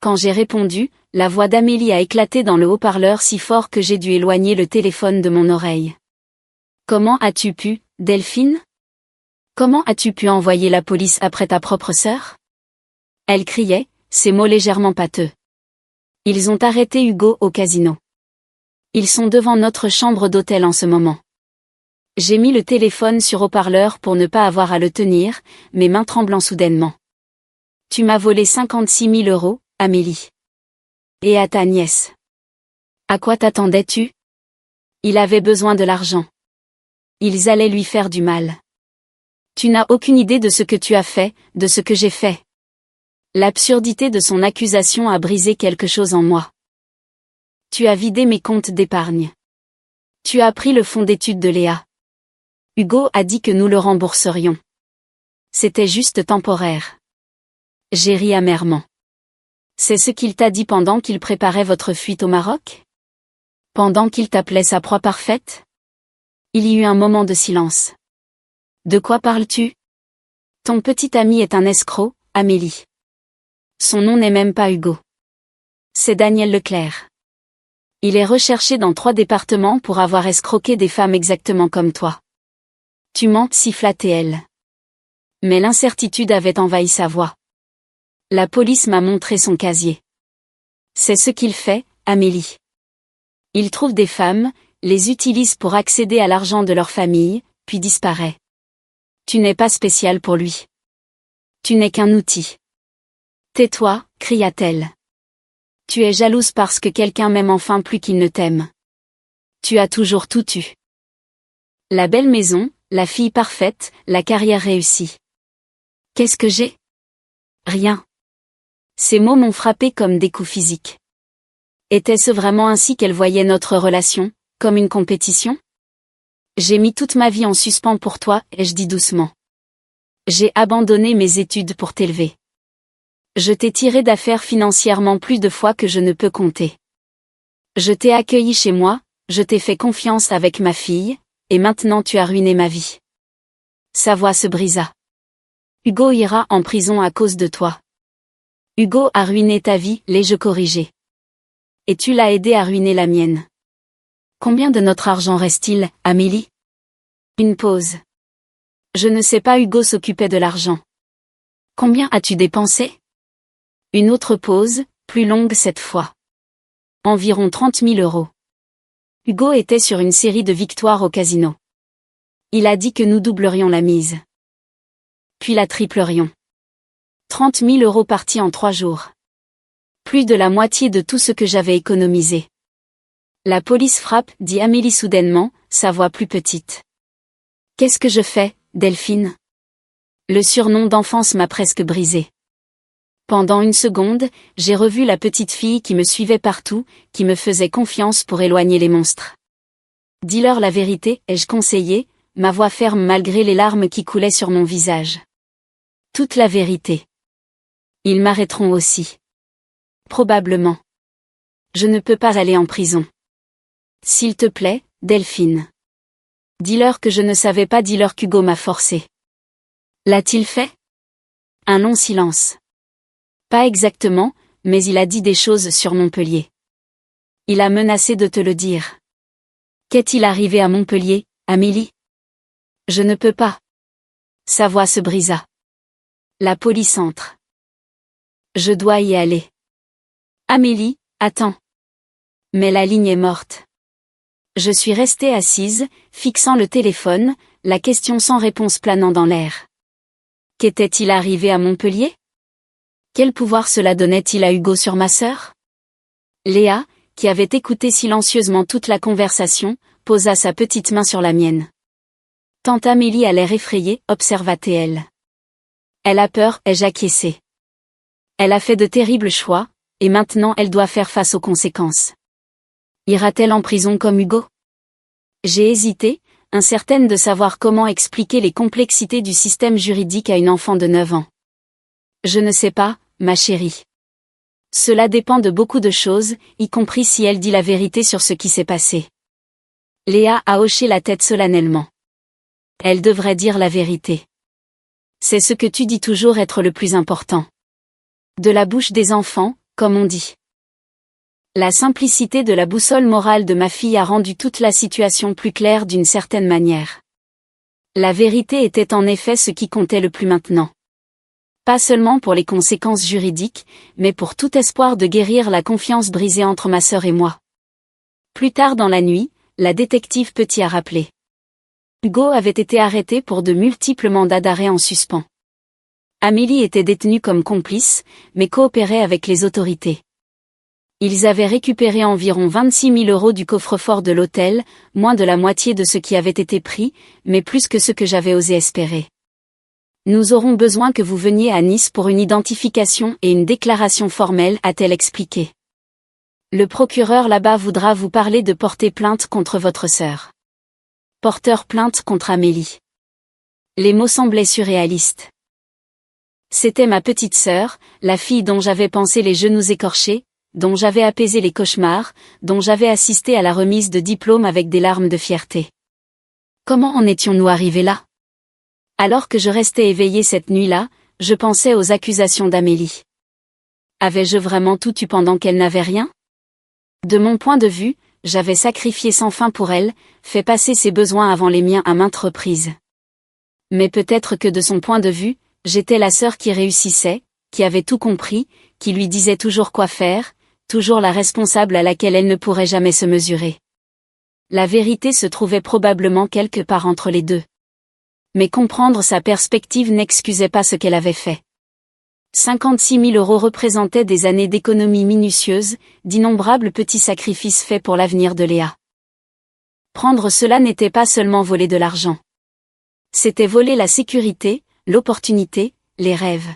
[SPEAKER 1] Quand j'ai répondu, la voix d'Amélie a éclaté dans le haut-parleur si fort que j'ai dû éloigner le téléphone de mon oreille. « Comment as-tu pu, Delphine ? Comment as-tu pu envoyer la police après ta propre sœur ?» Elle criait, ses mots légèrement pâteux. « Ils ont arrêté Hugo au casino. Ils sont devant notre chambre d'hôtel en ce moment. » J'ai mis le téléphone sur haut-parleur pour ne pas avoir à le tenir, mes mains tremblant soudainement. « Tu m'as volé 56 000 euros, Amélie. Et à ta nièce. À quoi t'attendais-tu ? Il avait besoin de l'argent. Ils allaient lui faire du mal. Tu n'as aucune idée de ce que tu as fait, de ce que j'ai fait. L'absurdité de son accusation a brisé quelque chose en moi. Tu as vidé mes comptes d'épargne. Tu as pris le fonds d'études de Léa. Hugo a dit que nous le rembourserions. C'était juste temporaire. J'ai ri amèrement. C'est ce qu'il t'a dit pendant qu'il préparait votre fuite au Maroc? Pendant qu'il t'appelait sa proie parfaite? Il y eut un moment de silence. De quoi parles-tu? Ton petit ami est un escroc, Amélie. Son nom n'est même pas Hugo. C'est Daniel Leclerc. Il est recherché dans 3 départements pour avoir escroqué des femmes exactement comme toi. Tu mens, siffla TL. Mais l'incertitude avait envahi sa voix. La police m'a montré son casier. C'est ce qu'il fait, Amélie. Il trouve des femmes, les utilise pour accéder à l'argent de leur famille, puis disparaît. Tu n'es pas spécial pour lui. Tu n'es qu'un outil. Tais-toi, cria-t-elle. Tu es jalouse parce que quelqu'un m'aime enfin plus qu'il ne t'aime. Tu as toujours tout eu. La belle maison, la fille parfaite, la carrière réussie. Qu'est-ce que j'ai? Rien. Ces mots m'ont frappé comme des coups physiques. Était-ce vraiment ainsi qu'elle voyait notre relation, comme une compétition? J'ai mis toute ma vie en suspens pour toi, ai-je dit doucement. J'ai abandonné mes études pour t'élever. Je t'ai tiré d'affaire financièrement plus de fois que je ne peux compter. Je t'ai accueilli chez moi, je t'ai fait confiance avec ma fille, et maintenant tu as ruiné ma vie. Sa voix se brisa. Hugo ira en prison à cause de toi. Hugo a ruiné ta vie, l'ai-je corrigé. Et tu l'as aidé à ruiner la mienne. Combien de notre argent reste-t-il, Amélie? Une pause. Je ne sais pas, Hugo s'occupait de l'argent. Combien as-tu dépensé? Une autre pause, plus longue cette fois. Environ 30 000 €. Hugo était sur une série de victoires au casino. Il a dit que nous doublerions la mise. Puis la triplerions. 30 000 € partis en 3 jours. Plus de la moitié de tout ce que j'avais économisé. La police frappe, dit Amélie soudainement, sa voix plus petite. Qu'est-ce que je fais, Delphine? Le surnom d'enfance m'a presque brisé. Pendant une seconde, j'ai revu la petite fille qui me suivait partout, qui me faisait confiance pour éloigner les monstres. Dis-leur la vérité, ai-je conseillé, ma voix ferme malgré les larmes qui coulaient sur mon visage. Toute la vérité. Ils m'arrêteront aussi. Probablement. Je ne peux pas aller en prison. S'il te plaît, Delphine. Dis-leur que je ne savais pas, dis-leur qu'Hugo m'a forcé. L'a-t-il fait? Un long silence. Pas exactement, mais il a dit des choses sur Montpellier. Il a menacé de te le dire. Qu'est-il arrivé à Montpellier, Amélie? Je ne peux pas. Sa voix se brisa. La police entre. Je dois y aller. Amélie, attends. Mais la ligne est morte. Je suis restée assise, fixant le téléphone, la question sans réponse planant dans l'air. Qu'était-il arrivé à Montpellier? Quel pouvoir cela donnait-il à Hugo sur ma sœur? Léa, qui avait écouté silencieusement toute la conversation, posa sa petite main sur la mienne. Tante Amélie a l'air effrayée, observa-t-elle. Elle a peur, ai-je acquiescé. Elle a fait de terribles choix, et maintenant elle doit faire face aux conséquences. Ira-t-elle en prison comme Hugo? J'ai hésité, incertaine de savoir comment expliquer les complexités du système juridique à une enfant de 9 ans. Je ne sais pas, ma chérie. Cela dépend de beaucoup de choses, y compris si elle dit la vérité sur ce qui s'est passé. Léa a hoché la tête solennellement. Elle devrait dire la vérité. C'est ce que tu dis toujours être le plus important. De la bouche des enfants, comme on dit. La simplicité de la boussole morale de ma fille a rendu toute la situation plus claire d'une certaine manière. La vérité était en effet ce qui comptait le plus maintenant. Pas seulement pour les conséquences juridiques, mais pour tout espoir de guérir la confiance brisée entre ma sœur et moi. Plus tard dans la nuit, la détective Petit a rappelé. Hugo avait été arrêté pour de multiples mandats d'arrêt en suspens. Amélie était détenue comme complice, mais coopérait avec les autorités. Ils avaient récupéré environ 26 000 € du coffre-fort de l'hôtel, moins de la moitié de ce qui avait été pris, mais plus que ce que j'avais osé espérer. Nous aurons besoin que vous veniez à Nice pour une identification et une déclaration formelle, a-t-elle expliqué. Le procureur là-bas voudra vous parler de porter plainte contre votre sœur. Porteur plainte contre Amélie. Les mots semblaient surréalistes. C'était ma petite sœur, la fille dont j'avais pansé les genoux écorchés, dont j'avais apaisé les cauchemars, dont j'avais assisté à la remise de diplôme avec des larmes de fierté. Comment en étions-nous arrivés là? Alors que je restais éveillée cette nuit-là, je pensais aux accusations d'Amélie. Avais-je vraiment tout eu pendant qu'elle n'avait rien? De mon point de vue, j'avais sacrifié sans fin pour elle, fait passer ses besoins avant les miens à maintes reprises. Mais peut-être que de son point de vue, j'étais la sœur qui réussissait, qui avait tout compris, qui lui disait toujours quoi faire, toujours la responsable à laquelle elle ne pourrait jamais se mesurer. La vérité se trouvait probablement quelque part entre les deux. Mais comprendre sa perspective n'excusait pas ce qu'elle avait fait. 56 000 € représentaient des années d'économie minutieuse, d'innombrables petits sacrifices faits pour l'avenir de Léa. Prendre cela n'était pas seulement voler de l'argent. C'était voler la sécurité, l'opportunité, les rêves.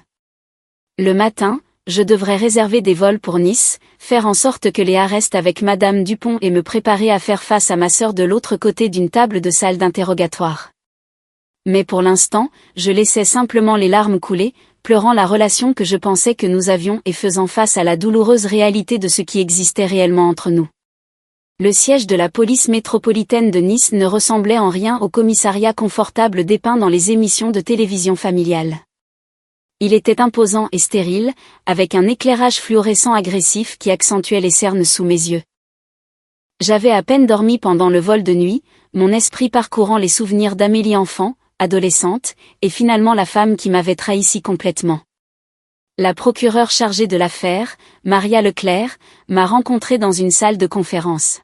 [SPEAKER 1] Le matin, je devrais réserver des vols pour Nice, faire en sorte que Léa reste avec Madame Dupont et me préparer à faire face à ma sœur de l'autre côté d'une table de salle d'interrogatoire. Mais pour l'instant, je laissais simplement les larmes couler, pleurant la relation que je pensais que nous avions et faisant face à la douloureuse réalité de ce qui existait réellement entre nous. Le siège de la police métropolitaine de Nice ne ressemblait en rien au commissariat confortable dépeint dans les émissions de télévision familiale. Il était imposant et stérile, avec un éclairage fluorescent agressif qui accentuait les cernes sous mes yeux. J'avais à peine dormi pendant le vol de nuit, mon esprit parcourant les souvenirs d'Amélie enfant, adolescente, et finalement la femme qui m'avait trahi si complètement. La procureure chargée de l'affaire, Maria Leclerc, m'a rencontré dans une salle de conférence.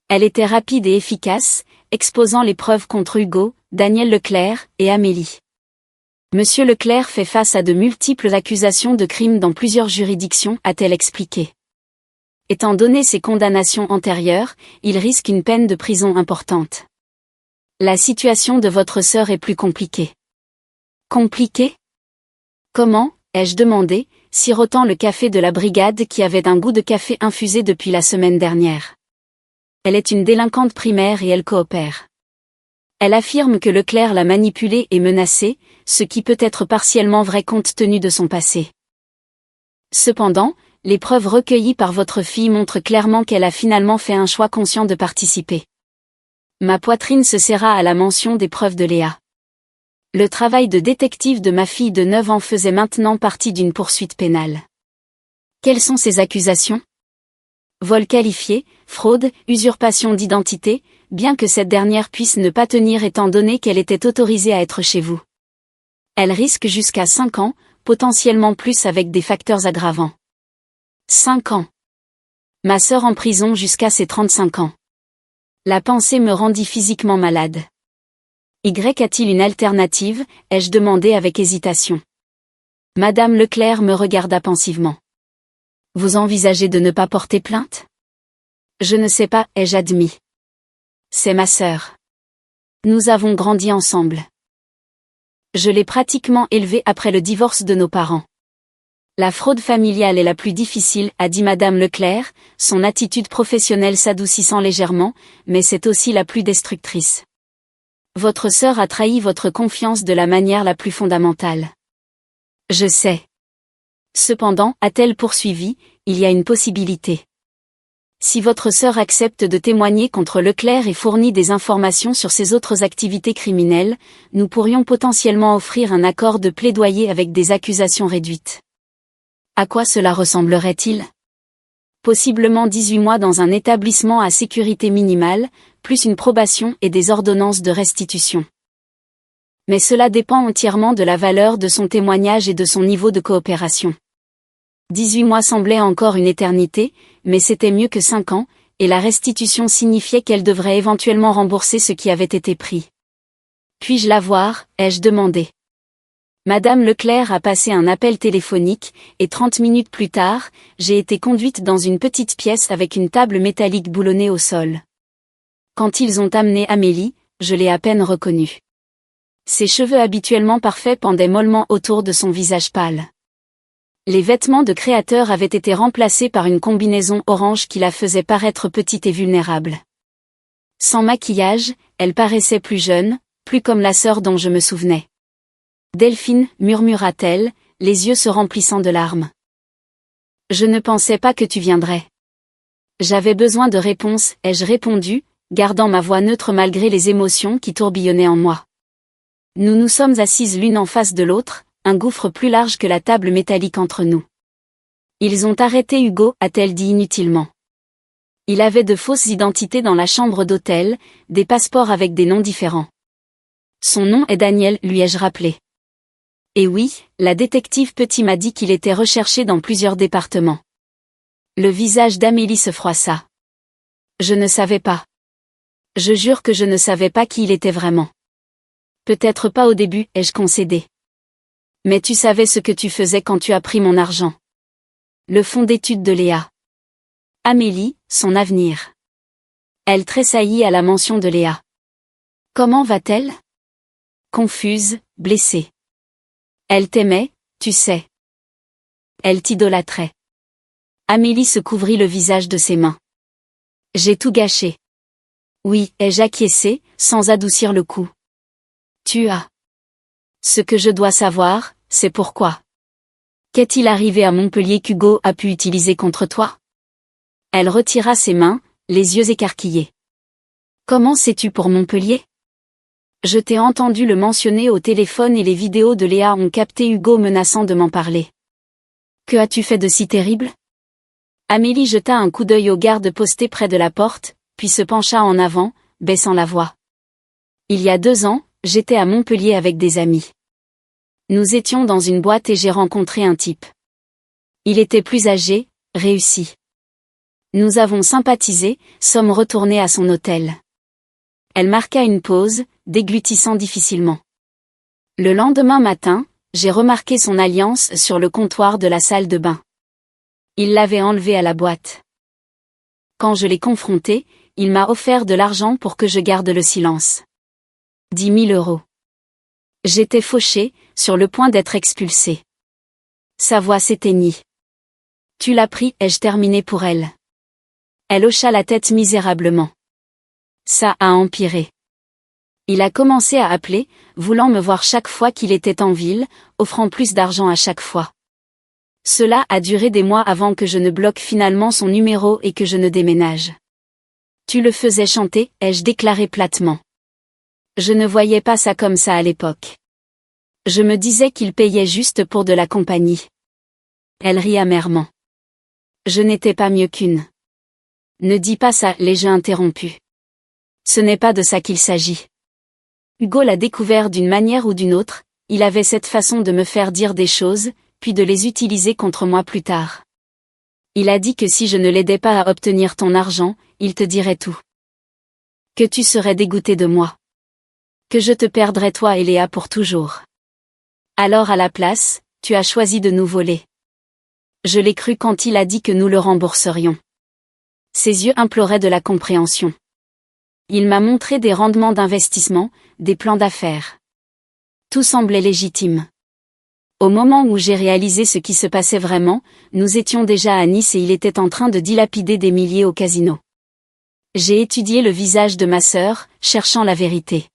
[SPEAKER 1] Elle était rapide et efficace, exposant les preuves contre Hugo, Daniel Leclerc et Amélie. Monsieur Leclerc fait face à de multiples accusations de crimes dans plusieurs juridictions, a-t-elle expliqué. Étant donné ses condamnations antérieures, il risque une peine de prison importante. La situation de votre sœur est plus compliquée. Compliquée? Comment, ai-je demandé, sirotant le café de la brigade qui avait un goût de café infusé depuis la semaine dernière. Elle est une délinquante primaire et elle coopère. Elle affirme que Leclerc l'a manipulée et menacée, ce qui peut être partiellement vrai compte tenu de son passé. Cependant, les preuves recueillies par votre fille montrent clairement qu'elle a finalement fait un choix conscient de participer. Ma poitrine se serra à la mention des preuves de Léa. Le travail de détective de ma fille de 9 ans faisait maintenant partie d'une poursuite pénale. Quelles sont ces accusations? Vol qualifié, fraude, usurpation d'identité, bien que cette dernière puisse ne pas tenir étant donné qu'elle était autorisée à être chez vous. Elle risque jusqu'à 5 ans, potentiellement plus avec des facteurs aggravants. 5 ans. Ma sœur en prison jusqu'à ses 35 ans. La pensée me rendit physiquement malade. Y a-t-il une alternative, ai-je demandé avec hésitation. Madame Leclerc me regarda pensivement. Vous envisagez de ne pas porter plainte? Je ne sais pas, ai-je admis. C'est ma sœur. Nous avons grandi ensemble. Je l'ai pratiquement élevée après le divorce de nos parents. La fraude familiale est la plus difficile, a dit Madame Leclerc, son attitude professionnelle s'adoucissant légèrement, mais c'est aussi la plus destructrice. Votre sœur a trahi votre confiance de la manière la plus fondamentale. Je sais. Cependant, a-t-elle poursuivi, il y a une possibilité. Si votre sœur accepte de témoigner contre Leclerc et fournit des informations sur ses autres activités criminelles, nous pourrions potentiellement offrir un accord de plaidoyer avec des accusations réduites. À quoi cela ressemblerait-il? Possiblement 18 mois dans un établissement à sécurité minimale, plus une probation et des ordonnances de restitution. Mais cela dépend entièrement de la valeur de son témoignage et de son niveau de coopération. 18 mois semblait encore une éternité, mais c'était mieux que 5 ans, et la restitution signifiait qu'elle devrait éventuellement rembourser ce qui avait été pris. Puis-je la voir, ai-je demandé. Madame Leclerc a passé un appel téléphonique, et 30 minutes plus tard, j'ai été conduite dans une petite pièce avec une table métallique boulonnée au sol. Quand ils ont amené Amélie, je l'ai à peine reconnue. Ses cheveux habituellement parfaits pendaient mollement autour de son visage pâle. Les vêtements de créateur avaient été remplacés par une combinaison orange qui la faisait paraître petite et vulnérable. Sans maquillage, elle paraissait plus jeune, plus comme la sœur dont je me souvenais. Delphine, murmura-t-elle, les yeux se remplissant de larmes. Je ne pensais pas que tu viendrais. J'avais besoin de réponses, ai-je répondu, gardant ma voix neutre malgré les émotions qui tourbillonnaient en moi. Nous nous sommes assises l'une en face de l'autre, un gouffre plus large que la table métallique entre nous. Ils ont arrêté Hugo, a-t-elle dit inutilement. Il avait de fausses identités dans la chambre d'hôtel, des passeports avec des noms différents. Son nom est Daniel, lui ai-je rappelé. Et oui, la détective Petit m'a dit qu'il était recherché dans plusieurs départements. Le visage d'Amélie se froissa. Je ne savais pas. Je jure que je ne savais pas qui il était vraiment. Peut-être pas au début, ai-je concédé. Mais tu savais ce que tu faisais quand tu as pris mon argent. Le fonds d'études de Léa. Amélie, son avenir. Elle tressaillit à la mention de Léa. Comment va-t-elle? Confuse, blessée. Elle t'aimait, tu sais. Elle t'idolâtrait. Amélie se couvrit le visage de ses mains. J'ai tout gâché. Oui, ai-je acquiescé, sans adoucir le coup. Tu as. Ce que je dois savoir, c'est pourquoi. Qu'est-il arrivé à Montpellier qu'Hugo a pu utiliser contre toi? Elle retira ses mains, les yeux écarquillés. Comment sais-tu pour Montpellier? Je t'ai entendu le mentionner au téléphone et les vidéos de Léa ont capté Hugo menaçant de m'en parler. Que as-tu fait de si terrible? Amélie jeta un coup d'œil au garde posté près de la porte, puis se pencha en avant, baissant la voix. Il y a 2 ans, j'étais à Montpellier avec des amis. Nous étions dans une boîte et j'ai rencontré un type. Il était plus âgé, réussi. Nous avons sympathisé, sommes retournés à son hôtel. Elle marqua une pause, déglutissant difficilement. Le lendemain matin, j'ai remarqué son alliance sur le comptoir de la salle de bain. Il l'avait enlevée à la boîte. Quand je l'ai confronté, il m'a offert de l'argent pour que je garde le silence. 10 000 euros. J'étais fauchée, sur le point d'être expulsée. Sa voix s'éteignit. Tu l'as pris, ai-je terminé pour elle. Elle hocha la tête misérablement. Ça a empiré. Il a commencé à appeler, voulant me voir chaque fois qu'il était en ville, offrant plus d'argent à chaque fois. Cela a duré des mois avant que je ne bloque finalement son numéro et que je ne déménage. Tu le faisais chanter, ai-je déclaré platement. Je ne voyais pas ça comme ça à l'époque. Je me disais qu'il payait juste pour de la compagnie. Elle rit amèrement. Je n'étais pas mieux qu'une. Ne dis pas ça, l'ai-je interrompu. Ce n'est pas de ça qu'il s'agit. Hugo l'a découvert d'une manière ou d'une autre, il avait cette façon de me faire dire des choses, puis de les utiliser contre moi plus tard. Il a dit que si je ne l'aidais pas à obtenir ton argent, il te dirait tout. Que tu serais dégoûté de moi. Que je te perdrais toi et Léa pour toujours. Alors à la place, tu as choisi de nous voler. Je l'ai cru quand il a dit que nous le rembourserions. Ses yeux imploraient de la compréhension. Il m'a montré des rendements d'investissement, des plans d'affaires. Tout semblait légitime. Au moment où j'ai réalisé ce qui se passait vraiment, nous étions déjà à Nice et il était en train de dilapider des milliers au casino. J'ai étudié le visage de ma sœur, cherchant la vérité.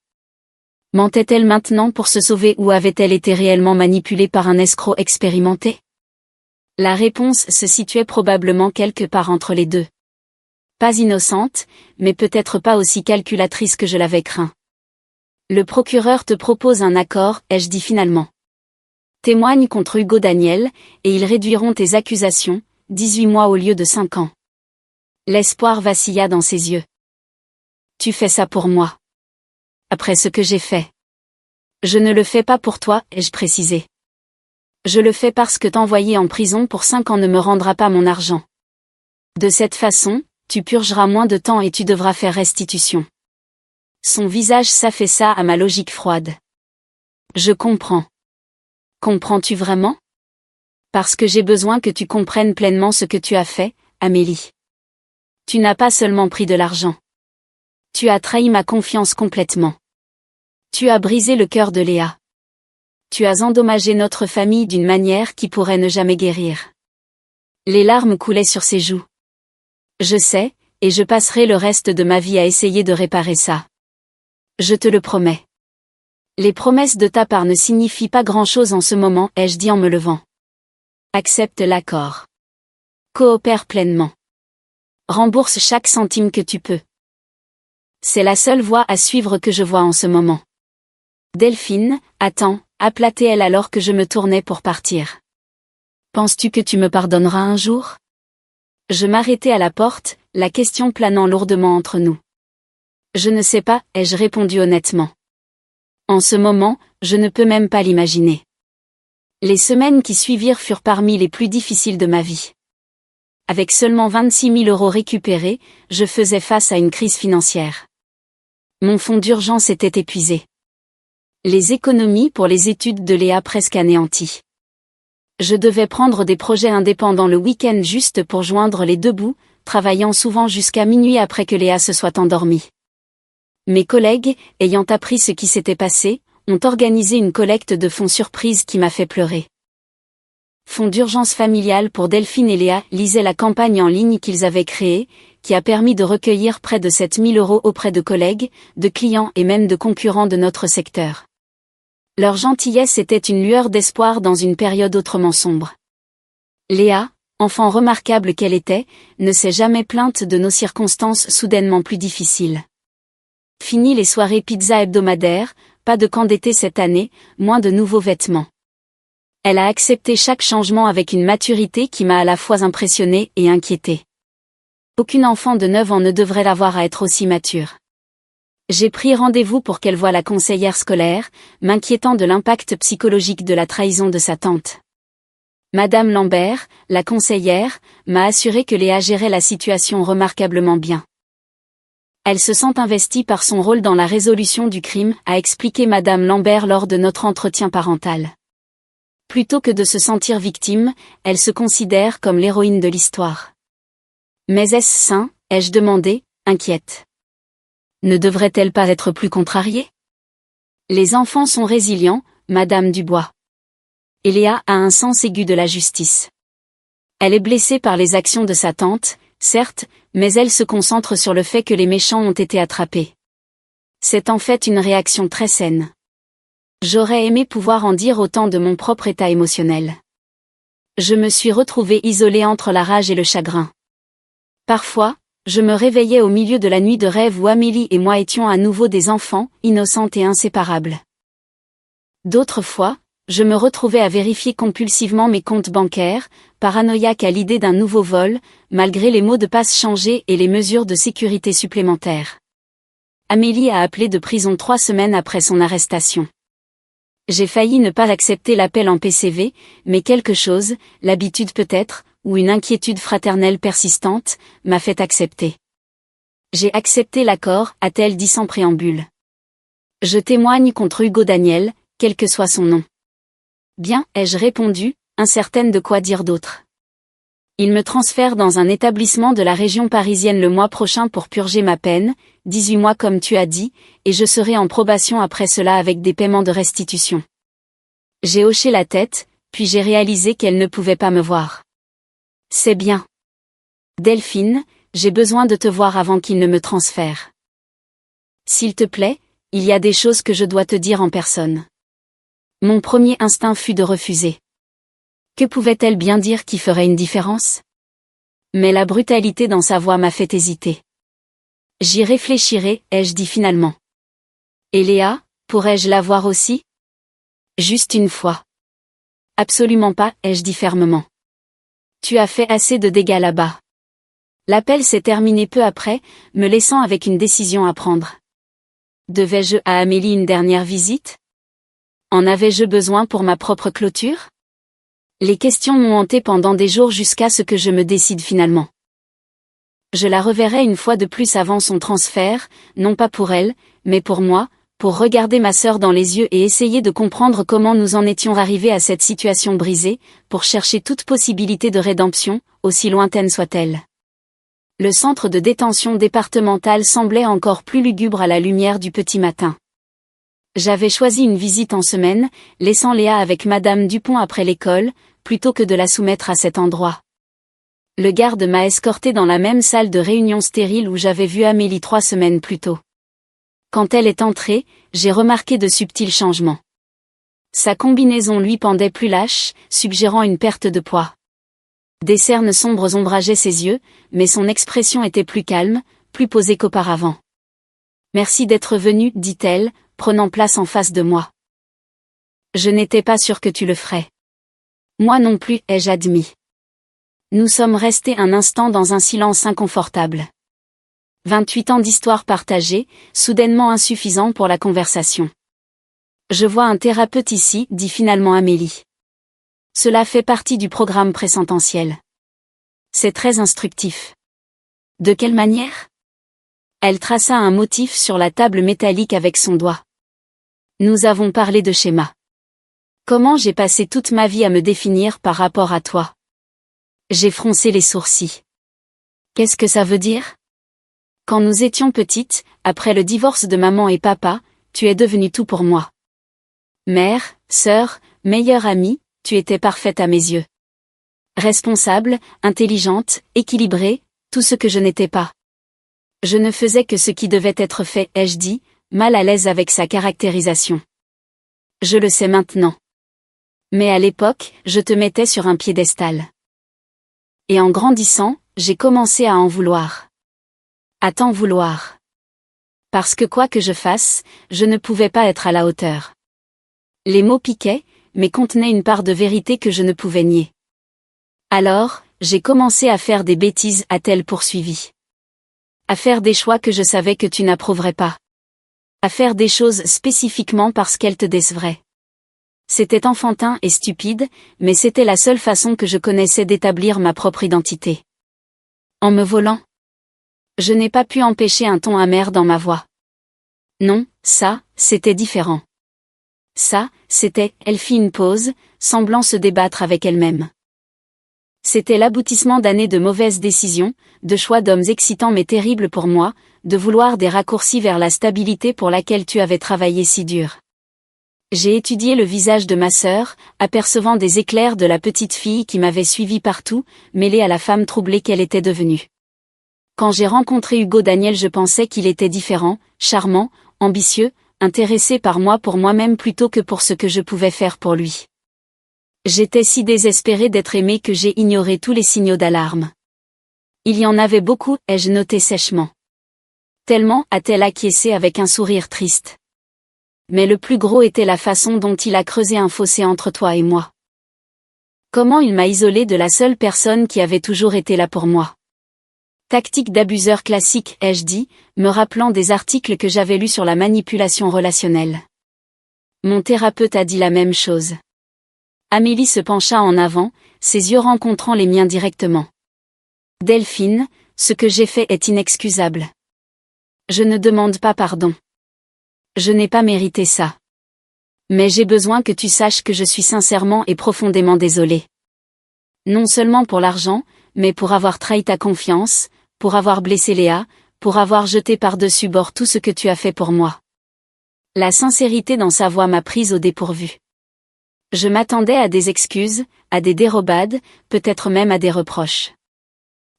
[SPEAKER 1] Mentait-elle maintenant pour se sauver ou avait-elle été réellement manipulée par un escroc expérimenté? La réponse se situait probablement quelque part entre les deux. Pas innocente, mais peut-être pas aussi calculatrice que je l'avais craint. Le procureur te propose un accord, ai-je dit finalement. Témoigne contre Hugo Daniel, et ils réduiront tes accusations, 18 mois au lieu de 5 ans. L'espoir vacilla dans ses yeux. Tu fais ça pour moi. Après ce que j'ai fait. Je ne le fais pas pour toi, ai-je précisé. Je le fais parce que t'envoyer en prison pour 5 ans ne me rendra pas mon argent. De cette façon, tu purgeras moins de temps et tu devras faire restitution. Son visage s'affaissa à ma logique froide. Je comprends. Comprends-tu vraiment? Parce que j'ai besoin que tu comprennes pleinement ce que tu as fait, Amélie. Tu n'as pas seulement pris de l'argent. Tu as trahi ma confiance complètement. Tu as brisé le cœur de Léa. Tu as endommagé notre famille d'une manière qui pourrait ne jamais guérir. Les larmes coulaient sur ses joues. Je sais, et je passerai le reste de ma vie à essayer de réparer ça. Je te le promets. Les promesses de ta part ne signifient pas grand-chose en ce moment, ai-je dit en me levant. Accepte l'accord. Coopère pleinement. Rembourse chaque centime que tu peux. C'est la seule voie à suivre que je vois en ce moment. Delphine, attends, appela-t-elle alors que je me tournais pour partir. Penses-tu que tu me pardonneras un jour? Je m'arrêtai à la porte, la question planant lourdement entre nous. Je ne sais pas, ai-je répondu honnêtement. En ce moment, je ne peux même pas l'imaginer. Les semaines qui suivirent furent parmi les plus difficiles de ma vie. Avec seulement 26 000 € récupérés, je faisais face à une crise financière. Mon fonds d'urgence était épuisé. Les économies pour les études de Léa presque anéanties. Je devais prendre des projets indépendants le week-end juste pour joindre les deux bouts, travaillant souvent jusqu'à minuit après que Léa se soit endormie. Mes collègues, ayant appris ce qui s'était passé, ont organisé une collecte de fonds surprise qui m'a fait pleurer. Fonds d'urgence familiale pour Delphine et Léa lisait la campagne en ligne qu'ils avaient créée, qui a permis de recueillir près de 7 000 € auprès de collègues, de clients et même de concurrents de notre secteur. Leur gentillesse était une lueur d'espoir dans une période autrement sombre. Léa, enfant remarquable qu'elle était, ne s'est jamais plainte de nos circonstances soudainement plus difficiles. Fini les soirées pizza hebdomadaires, pas de camp d'été cette année, moins de nouveaux vêtements. Elle a accepté chaque changement avec une maturité qui m'a à la fois impressionnée et inquiétée. Aucune enfant de 9 ans ne devrait l'avoir à être aussi mature. J'ai pris rendez-vous pour qu'elle voie la conseillère scolaire, m'inquiétant de l'impact psychologique de la trahison de sa tante. Madame Lambert, la conseillère, m'a assuré que Léa gérait la situation remarquablement bien. Elle se sent investie par son rôle dans la résolution du crime, a expliqué Madame Lambert lors de notre entretien parental. Plutôt que de se sentir victime, elle se considère comme l'héroïne de l'histoire. Mais est-ce sain, ai-je demandé, inquiète. Ne devrait-elle pas être plus contrariée? Les enfants sont résilients, Madame Dubois. Et Léa a un sens aigu de la justice. Elle est blessée par les actions de sa tante, certes, mais elle se concentre sur le fait que les méchants ont été attrapés. C'est en fait une réaction très saine. J'aurais aimé pouvoir en dire autant de mon propre état émotionnel. Je me suis retrouvée isolée entre la rage et le chagrin. Parfois, je me réveillais au milieu de la nuit de rêve où Amélie et moi étions à nouveau des enfants, innocentes et inséparables. D'autres fois, je me retrouvais à vérifier compulsivement mes comptes bancaires, paranoïaque à l'idée d'un nouveau vol, malgré les mots de passe changés et les mesures de sécurité supplémentaires. Amélie a appelé de prison 3 semaines après son arrestation. J'ai failli ne pas accepter l'appel en PCV, mais quelque chose, l'habitude peut-être, ou une inquiétude fraternelle persistante, m'a fait accepter. J'ai accepté l'accord, a-t-elle dit sans préambule. Je témoigne contre Hugo Daniel, quel que soit son nom. Bien, ai-je répondu, incertaine de quoi dire d'autre. Il me transfère dans un établissement de la région parisienne le mois prochain pour purger ma peine, 18 mois comme tu as dit, et je serai en probation après cela avec des paiements de restitution. J'ai hoché la tête, puis j'ai réalisé qu'elle ne pouvait pas me voir. C'est bien. Delphine, j'ai besoin de te voir avant qu'il ne me transfère. S'il te plaît, il y a des choses que je dois te dire en personne. Mon premier instinct fut de refuser. Que pouvait-elle bien dire qui ferait une différence? Mais la brutalité dans sa voix m'a fait hésiter. J'y réfléchirai, ai-je dit finalement. Et Léa, pourrais-je la voir aussi? Juste une fois. Absolument pas, ai-je dit fermement. Tu as fait assez de dégâts là-bas. L'appel s'est terminé peu après, me laissant avec une décision à prendre. Devais-je à Amélie une dernière visite? En avais-je besoin pour ma propre clôture? Les questions m'ont hanté pendant des jours jusqu'à ce que je me décide finalement. Je la reverrai une fois de plus avant son transfert, non pas pour elle, mais pour moi, pour regarder ma sœur dans les yeux et essayer de comprendre comment nous en étions arrivés à cette situation brisée, pour chercher toute possibilité de rédemption, aussi lointaine soit-elle. Le centre de détention départemental semblait encore plus lugubre à la lumière du petit matin. J'avais choisi une visite en semaine, laissant Léa avec Madame Dupont après l'école, plutôt que de la soumettre à cet endroit. Le garde m'a escorté dans la même salle de réunion stérile où j'avais vu Amélie 3 semaines plus tôt. Quand elle est entrée, j'ai remarqué de subtils changements. Sa combinaison lui pendait plus lâche, suggérant une perte de poids. Des cernes sombres ombrageaient ses yeux, mais son expression était plus calme, plus posée qu'auparavant. « Merci d'être venu, dit-elle, prenant place en face de moi. Je n'étais pas sûre que tu le ferais. Moi non plus, ai-je admis. Nous sommes restés un instant dans un silence inconfortable. 28 ans d'histoire partagée, soudainement insuffisant pour la conversation. Je vois un thérapeute ici, dit finalement Amélie. Cela fait partie du programme présententiel. C'est très instructif. De quelle manière? Elle traça un motif sur la table métallique avec son doigt. Nous avons parlé de schéma. Comment j'ai passé toute ma vie à me définir par rapport à toi? J'ai froncé les sourcils. Qu'est-ce que ça veut dire? Quand nous étions petites, après le divorce de maman et papa, tu es devenue tout pour moi. Mère, sœur, meilleure amie, tu étais parfaite à mes yeux. Responsable, intelligente, équilibrée, tout ce que je n'étais pas. Je ne faisais que ce qui devait être fait, ai-je dit, mal à l'aise avec sa caractérisation. Je le sais maintenant. Mais à l'époque, je te mettais sur un piédestal. Et en grandissant, j'ai commencé à en vouloir. À t'en vouloir. Parce que quoi que je fasse, je ne pouvais pas être à la hauteur. Les mots piquaient, mais contenaient une part de vérité que je ne pouvais nier. Alors, j'ai commencé à faire des bêtises, a-t-elle poursuivi. À faire des choix que je savais que tu n'approuverais pas. À faire des choses spécifiquement parce qu'elles te décevraient. C'était enfantin et stupide, mais c'était la seule façon que je connaissais d'établir ma propre identité. En me volant, je n'ai pas pu empêcher un ton amer dans ma voix. Non, ça, c'était différent. Ça, c'était, elle fit une pause, semblant se débattre avec elle-même. C'était l'aboutissement d'années de mauvaises décisions, de choix d'hommes excitants mais terribles pour moi, de vouloir des raccourcis vers la stabilité pour laquelle tu avais travaillé si dur. J'ai étudié le visage de ma sœur, apercevant des éclairs de la petite fille qui m'avait suivi partout, mêlée à la femme troublée qu'elle était devenue. Quand j'ai rencontré Hugo Daniel, je pensais qu'il était différent, charmant, ambitieux, intéressé par moi pour moi-même plutôt que pour ce que je pouvais faire pour lui. J'étais si désespérée d'être aimée que j'ai ignoré tous les signaux d'alarme. Il y en avait beaucoup, ai-je noté sèchement. Tellement, a-t-elle acquiescé avec un sourire triste. Mais le plus gros était la façon dont il a creusé un fossé entre toi et moi. Comment il m'a isolée de la seule personne qui avait toujours été là pour moi. Tactique d'abuseur classique, ai-je dit, me rappelant des articles que j'avais lus sur la manipulation relationnelle. Mon thérapeute a dit la même chose. Amélie se pencha en avant, ses yeux rencontrant les miens directement. Delphine, ce que j'ai fait est inexcusable. Je ne demande pas pardon. Je n'ai pas mérité ça. Mais j'ai besoin que tu saches que je suis sincèrement et profondément désolée. Non seulement pour l'argent, mais pour avoir trahi ta confiance, pour avoir blessé Léa, pour avoir jeté par-dessus bord tout ce que tu as fait pour moi. La sincérité dans sa voix m'a prise au dépourvu. Je m'attendais à des excuses, à des dérobades, peut-être même à des reproches.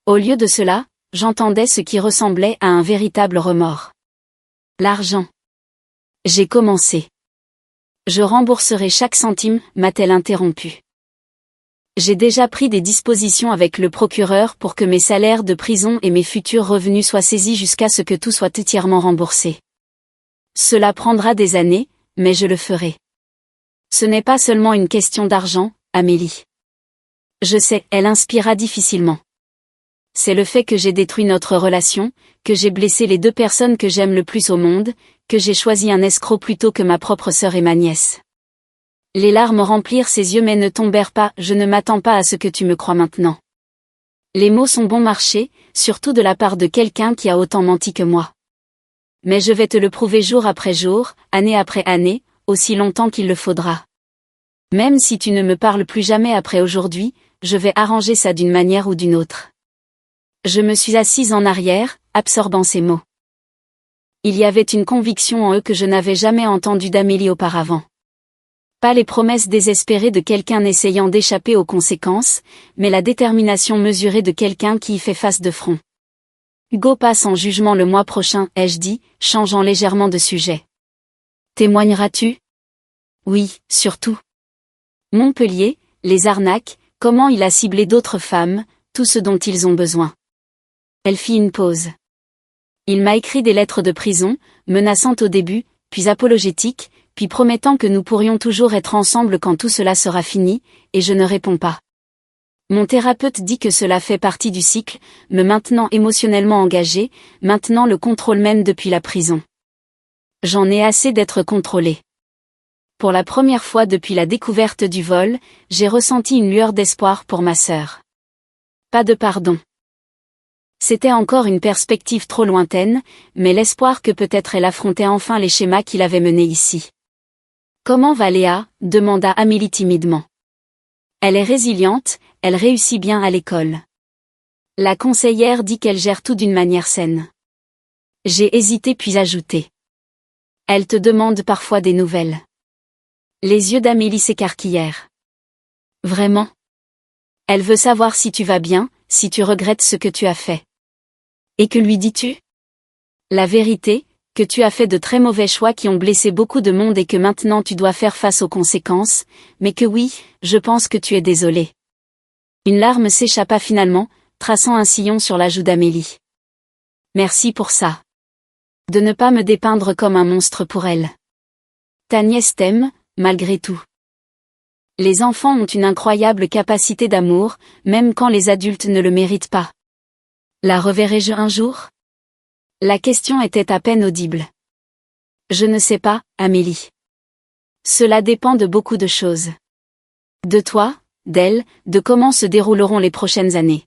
[SPEAKER 1] Au lieu de cela, j'entendais ce qui ressemblait à un véritable remords. L'argent. J'ai commencé. Je rembourserai chaque centime, m'a-t-elle interrompu. J'ai déjà pris des dispositions avec le procureur pour que mes salaires de prison et mes futurs revenus soient saisis jusqu'à ce que tout soit entièrement remboursé. Cela prendra des années, mais je le ferai. Ce n'est pas seulement une question d'argent, Amélie. Je sais, elle inspira difficilement. C'est le fait que j'ai détruit notre relation, que j'ai blessé les deux personnes que j'aime le plus au monde, que j'ai choisi un escroc plutôt que ma propre sœur et ma nièce. Les larmes remplirent ses yeux mais ne tombèrent pas, je ne m'attends pas à ce que tu me crois maintenant. Les mots sont bon marché, surtout de la part de quelqu'un qui a autant menti que moi. Mais je vais te le prouver jour après jour, année après année, aussi longtemps qu'il le faudra. Même si tu ne me parles plus jamais après aujourd'hui, je vais arranger ça d'une manière ou d'une autre. Je me suis assise en arrière, absorbant ces mots. Il y avait une conviction en eux que je n'avais jamais entendue d'Amélie auparavant. Pas les promesses désespérées de quelqu'un essayant d'échapper aux conséquences, mais la détermination mesurée de quelqu'un qui y fait face de front. Hugo passe en jugement le mois prochain, ai-je dit, changeant légèrement de sujet. Témoigneras-tu? Oui, surtout. Montpellier, les arnaques, comment il a ciblé d'autres femmes, tout ce dont ils ont besoin. Elle fit une pause. Il m'a écrit des lettres de prison, menaçantes au début, puis apologétiques, puis promettant que nous pourrions toujours être ensemble quand tout cela sera fini, et je ne réponds pas. Mon thérapeute dit que cela fait partie du cycle, me maintenant émotionnellement engagé, maintenant le contrôle même depuis la prison. J'en ai assez d'être contrôlé. Pour la première fois depuis la découverte du vol, j'ai ressenti une lueur d'espoir pour ma sœur. Pas de pardon. C'était encore une perspective trop lointaine, mais l'espoir que peut-être elle affrontait enfin les schémas qui l'avaient menée ici. Comment va Léa? Demanda Amélie timidement. Elle est résiliente, elle réussit bien à l'école. La conseillère dit qu'elle gère tout d'une manière saine. J'ai hésité puis ajouté. Elle te demande parfois des nouvelles. Les yeux d'Amélie s'écarquillèrent. Vraiment? Elle veut savoir si tu vas bien, si tu regrettes ce que tu as fait. Et que lui dis-tu? La vérité, que tu as fait de très mauvais choix qui ont blessé beaucoup de monde et que maintenant tu dois faire face aux conséquences, mais que oui, je pense que tu es désolé. Une larme s'échappa finalement, traçant un sillon sur la joue d'Amélie. Merci pour ça. De ne pas me dépeindre comme un monstre pour elle. Ta nièce t'aime, malgré tout. Les enfants ont une incroyable capacité d'amour, même quand les adultes ne le méritent pas. La reverrai-je un jour? La question était à peine audible. Je ne sais pas, Amélie. Cela dépend de beaucoup de choses. De toi, d'elle, de comment se dérouleront les prochaines années.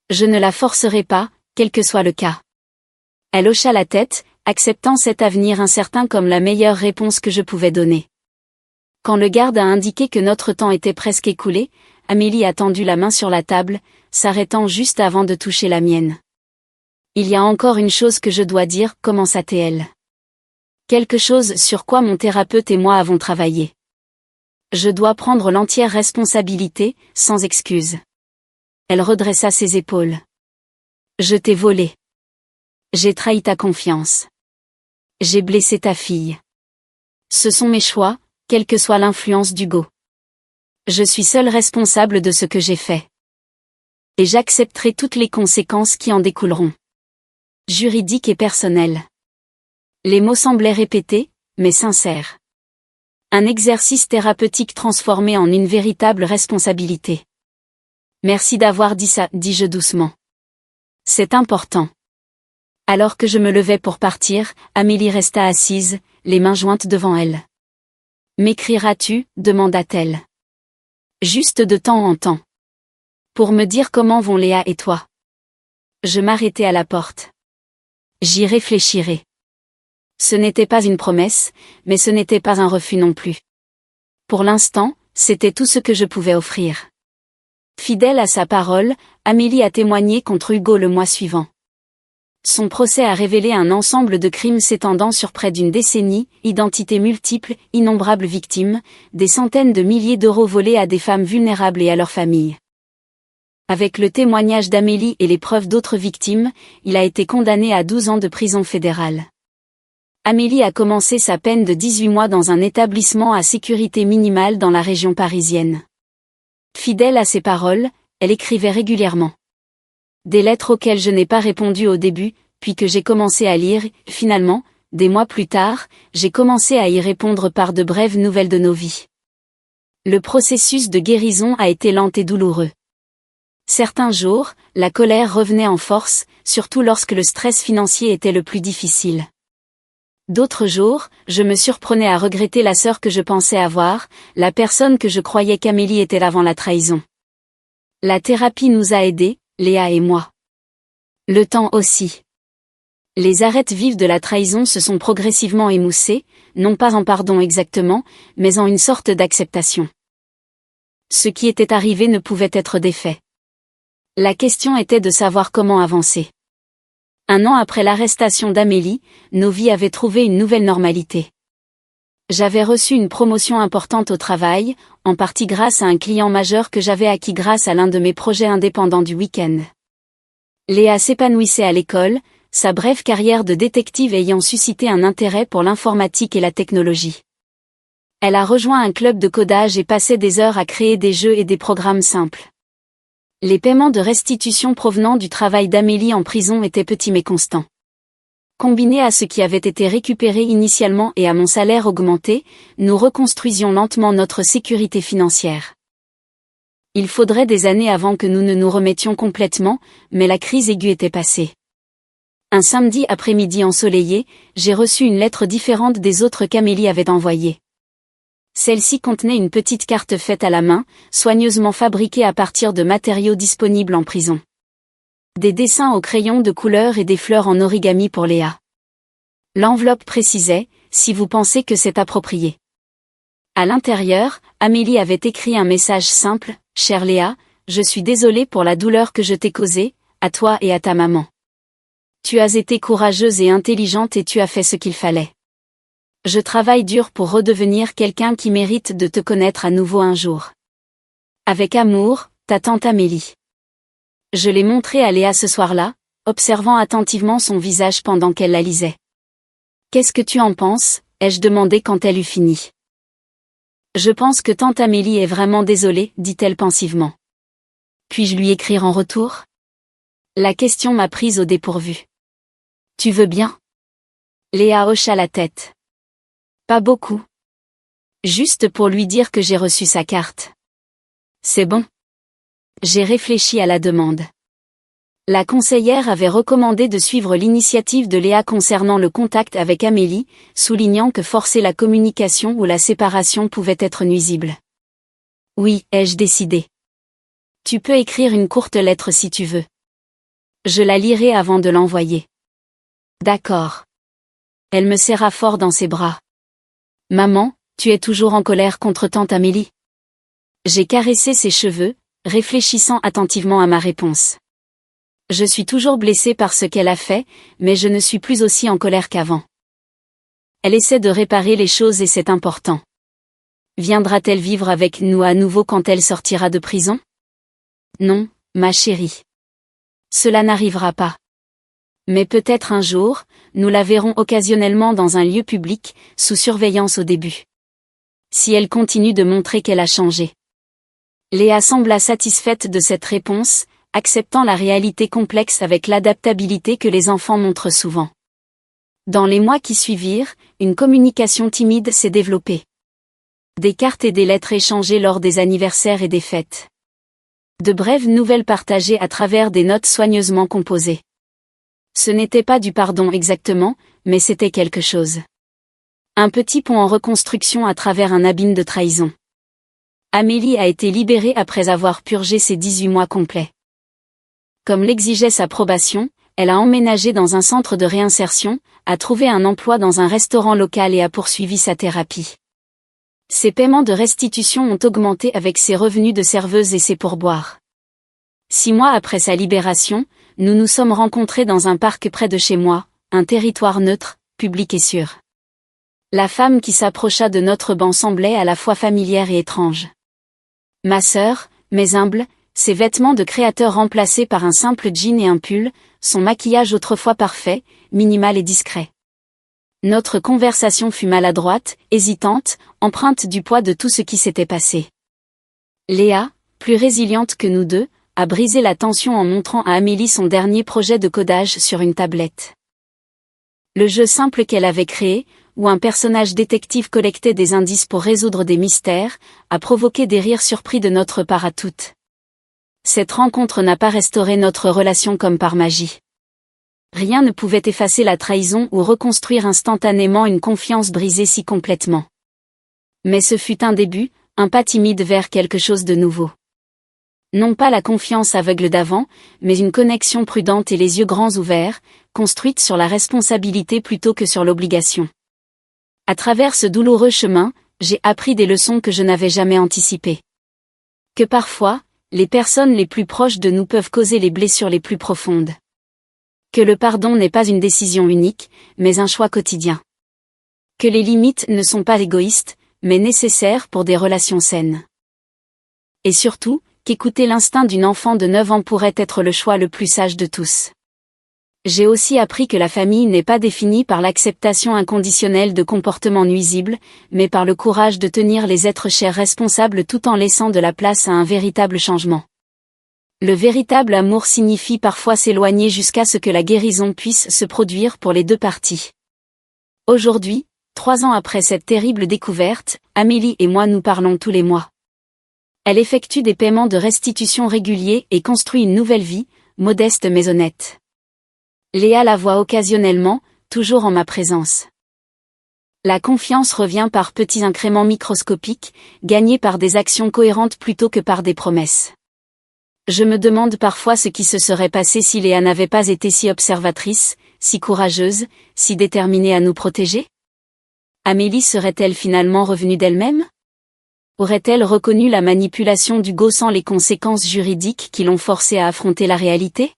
[SPEAKER 1] Je ne la forcerai pas, quel que soit le cas. Elle hocha la tête, acceptant cet avenir incertain comme la meilleure réponse que je pouvais donner. Quand le garde a indiqué que notre temps était presque écoulé, Amélie a tendu la main sur la table, s'arrêtant juste avant de toucher la mienne. Il y a encore une chose que je dois dire, commença-t-elle. Quelque chose sur quoi mon thérapeute et moi avons travaillé. Je dois prendre l'entière responsabilité, sans excuse. Elle redressa ses épaules. Je t'ai volé. J'ai trahi ta confiance. J'ai blessé ta fille. Ce sont mes choix, quelle que soit l'influence d'Hugo. Je suis seule responsable de ce que j'ai fait. Et j'accepterai toutes les conséquences qui en découleront. Juridiques et personnelles. Les mots semblaient répétés, mais sincères. Un exercice thérapeutique transformé en une véritable responsabilité. Merci d'avoir dit ça, dis-je doucement. C'est important. Alors que je me levais pour partir, Amélie resta assise, les mains jointes devant elle. M'écriras-tu? Demanda-t-elle. Juste de temps en temps. Pour me dire comment vont Léa et toi. Je m'arrêtai à la porte. J'y réfléchirai. Ce n'était pas une promesse, mais ce n'était pas un refus non plus. Pour l'instant, c'était tout ce que je pouvais offrir. Fidèle à sa parole, Amélie a témoigné contre Hugo le mois suivant. Son procès a révélé un ensemble de crimes s'étendant sur près d'une décennie, identités multiples, innombrables victimes, des centaines de milliers d'euros volés à des femmes vulnérables et à leurs familles. Avec le témoignage d'Amélie et les preuves d'autres victimes, il a été condamné à 12 ans de prison fédérale. Amélie a commencé sa peine de 18 mois dans un établissement à sécurité minimale dans la région parisienne. Fidèle à ses paroles, elle écrivait régulièrement. Des lettres auxquelles je n'ai pas répondu au début, puis que j'ai commencé à lire, finalement, des mois plus tard, j'ai commencé à y répondre par de brèves nouvelles de nos vies. Le processus de guérison a été lent et douloureux. Certains jours, la colère revenait en force, surtout lorsque le stress financier était le plus difficile. D'autres jours, je me surprenais à regretter la sœur que je pensais avoir, la personne que je croyais qu'Amélie était avant la trahison. La thérapie nous a aidés, Léa et moi. Le temps aussi. Les arêtes vives de la trahison se sont progressivement émoussées, non pas en pardon exactement, mais en une sorte d'acceptation. Ce qui était arrivé ne pouvait être défait. La question était de savoir comment avancer. 1 an après l'arrestation d'Amélie, nos vies avaient trouvé une nouvelle normalité. J'avais reçu une promotion importante au travail, en partie grâce à un client majeur que j'avais acquis grâce à l'un de mes projets indépendants du week-end. Léa s'épanouissait à l'école, sa brève carrière de détective ayant suscité un intérêt pour l'informatique et la technologie. Elle a rejoint un club de codage et passait des heures à créer des jeux et des programmes simples. Les paiements de restitution provenant du travail d'Amélie en prison étaient petits mais constants. Combiné à ce qui avait été récupéré initialement et à mon salaire augmenté, nous reconstruisions lentement notre sécurité financière. Il faudrait des années avant que nous ne nous remettions complètement, mais la crise aiguë était passée. Un samedi après-midi ensoleillé, j'ai reçu une lettre différente des autres qu'Amélie avait envoyées. Celle-ci contenait une petite carte faite à la main, soigneusement fabriquée à partir de matériaux disponibles en prison. Des dessins au crayon de couleur et des fleurs en origami pour Léa. L'enveloppe précisait « Si vous pensez que c'est approprié ». À l'intérieur, Amélie avait écrit un message simple « Chère Léa, je suis désolée pour la douleur que je t'ai causée, à toi et à ta maman. Tu as été courageuse et intelligente et tu as fait ce qu'il fallait. Je travaille dur pour redevenir quelqu'un qui mérite de te connaître à nouveau un jour. Avec amour, ta tante Amélie. » Je l'ai montré à Léa ce soir-là, observant attentivement son visage pendant qu'elle la lisait. « Qu'est-ce que tu en penses ?» ai-je demandé quand elle eut fini. « Je pense que tante Amélie est vraiment désolée, dit-elle pensivement. Puis-je lui écrire en retour ? La question m'a prise au dépourvu. « Tu veux bien ?» Léa hocha la tête. « Pas beaucoup. Juste pour lui dire que j'ai reçu sa carte. »« C'est bon. » J'ai réfléchi à la demande. La conseillère avait recommandé de suivre l'initiative de Léa concernant le contact avec Amélie, soulignant que forcer la communication ou la séparation pouvait être nuisible. Oui, ai-je décidé. Tu peux écrire une courte lettre si tu veux. Je la lirai avant de l'envoyer. D'accord. Elle me serra fort dans ses bras. Maman, tu es toujours en colère contre tante Amélie? J'ai caressé ses cheveux, réfléchissant attentivement à ma réponse. Je suis toujours blessée par ce qu'elle a fait, mais je ne suis plus aussi en colère qu'avant. Elle essaie de réparer les choses et c'est important. Viendra-t-elle vivre avec nous à nouveau quand elle sortira de prison? Non, ma chérie. Cela n'arrivera pas. Mais peut-être un jour, nous la verrons occasionnellement dans un lieu public, sous surveillance au début. Si elle continue de montrer qu'elle a changé. Léa sembla satisfaite de cette réponse, acceptant la réalité complexe avec l'adaptabilité que les enfants montrent souvent. Dans les mois qui suivirent, une communication timide s'est développée. Des cartes et des lettres échangées lors des anniversaires et des fêtes. De brèves nouvelles partagées à travers des notes soigneusement composées. Ce n'était pas du pardon exactement, mais c'était quelque chose. Un petit pont en reconstruction à travers un abîme de trahison. Amélie a été libérée après avoir purgé ses 18 mois complets. Comme l'exigeait sa probation, elle a emménagé dans un centre de réinsertion, a trouvé un emploi dans un restaurant local et a poursuivi sa thérapie. Ses paiements de restitution ont augmenté avec ses revenus de serveuse et ses pourboires. 6 mois après sa libération, nous nous sommes rencontrés dans un parc près de chez moi, un territoire neutre, public et sûr. La femme qui s'approcha de notre banc semblait à la fois familière et étrange. Ma sœur, mais humble, ses vêtements de créateur remplacés par un simple jean et un pull, son maquillage autrefois parfait, minimal et discret. Notre conversation fut maladroite, hésitante, empreinte du poids de tout ce qui s'était passé. Léa, plus résiliente que nous deux, a brisé la tension en montrant à Amélie son dernier projet de codage sur une tablette. Le jeu simple qu'elle avait créé, où un personnage détective collectait des indices pour résoudre des mystères, a provoqué des rires surpris de notre part à toutes. Cette rencontre n'a pas restauré notre relation comme par magie. Rien ne pouvait effacer la trahison ou reconstruire instantanément une confiance brisée si complètement. Mais ce fut un début, un pas timide vers quelque chose de nouveau. Non pas la confiance aveugle d'avant, mais une connexion prudente et les yeux grands ouverts, construite sur la responsabilité plutôt que sur l'obligation. À travers ce douloureux chemin, j'ai appris des leçons que je n'avais jamais anticipées. Que parfois, les personnes les plus proches de nous peuvent causer les blessures les plus profondes. Que le pardon n'est pas une décision unique, mais un choix quotidien. Que les limites ne sont pas égoïstes, mais nécessaires pour des relations saines. Et surtout, qu'écouter l'instinct d'une enfant de 9 ans pourrait être le choix le plus sage de tous. J'ai aussi appris que la famille n'est pas définie par l'acceptation inconditionnelle de comportements nuisibles, mais par le courage de tenir les êtres chers responsables tout en laissant de la place à un véritable changement. Le véritable amour signifie parfois s'éloigner jusqu'à ce que la guérison puisse se produire pour les deux parties. Aujourd'hui, 3 ans après cette terrible découverte, Amélie et moi nous parlons tous les mois. Elle effectue des paiements de restitution réguliers et construit une nouvelle vie, modeste mais honnête. Léa la voit occasionnellement, toujours en ma présence. La confiance revient par petits incréments microscopiques, gagnés par des actions cohérentes plutôt que par des promesses. Je me demande parfois ce qui se serait passé si Léa n'avait pas été si observatrice, si courageuse, si déterminée à nous protéger. Amélie serait-elle finalement revenue d'elle-même ? Aurait-elle reconnu la manipulation d'Hugo sans les conséquences juridiques qui l'ont forcée à affronter la réalité ?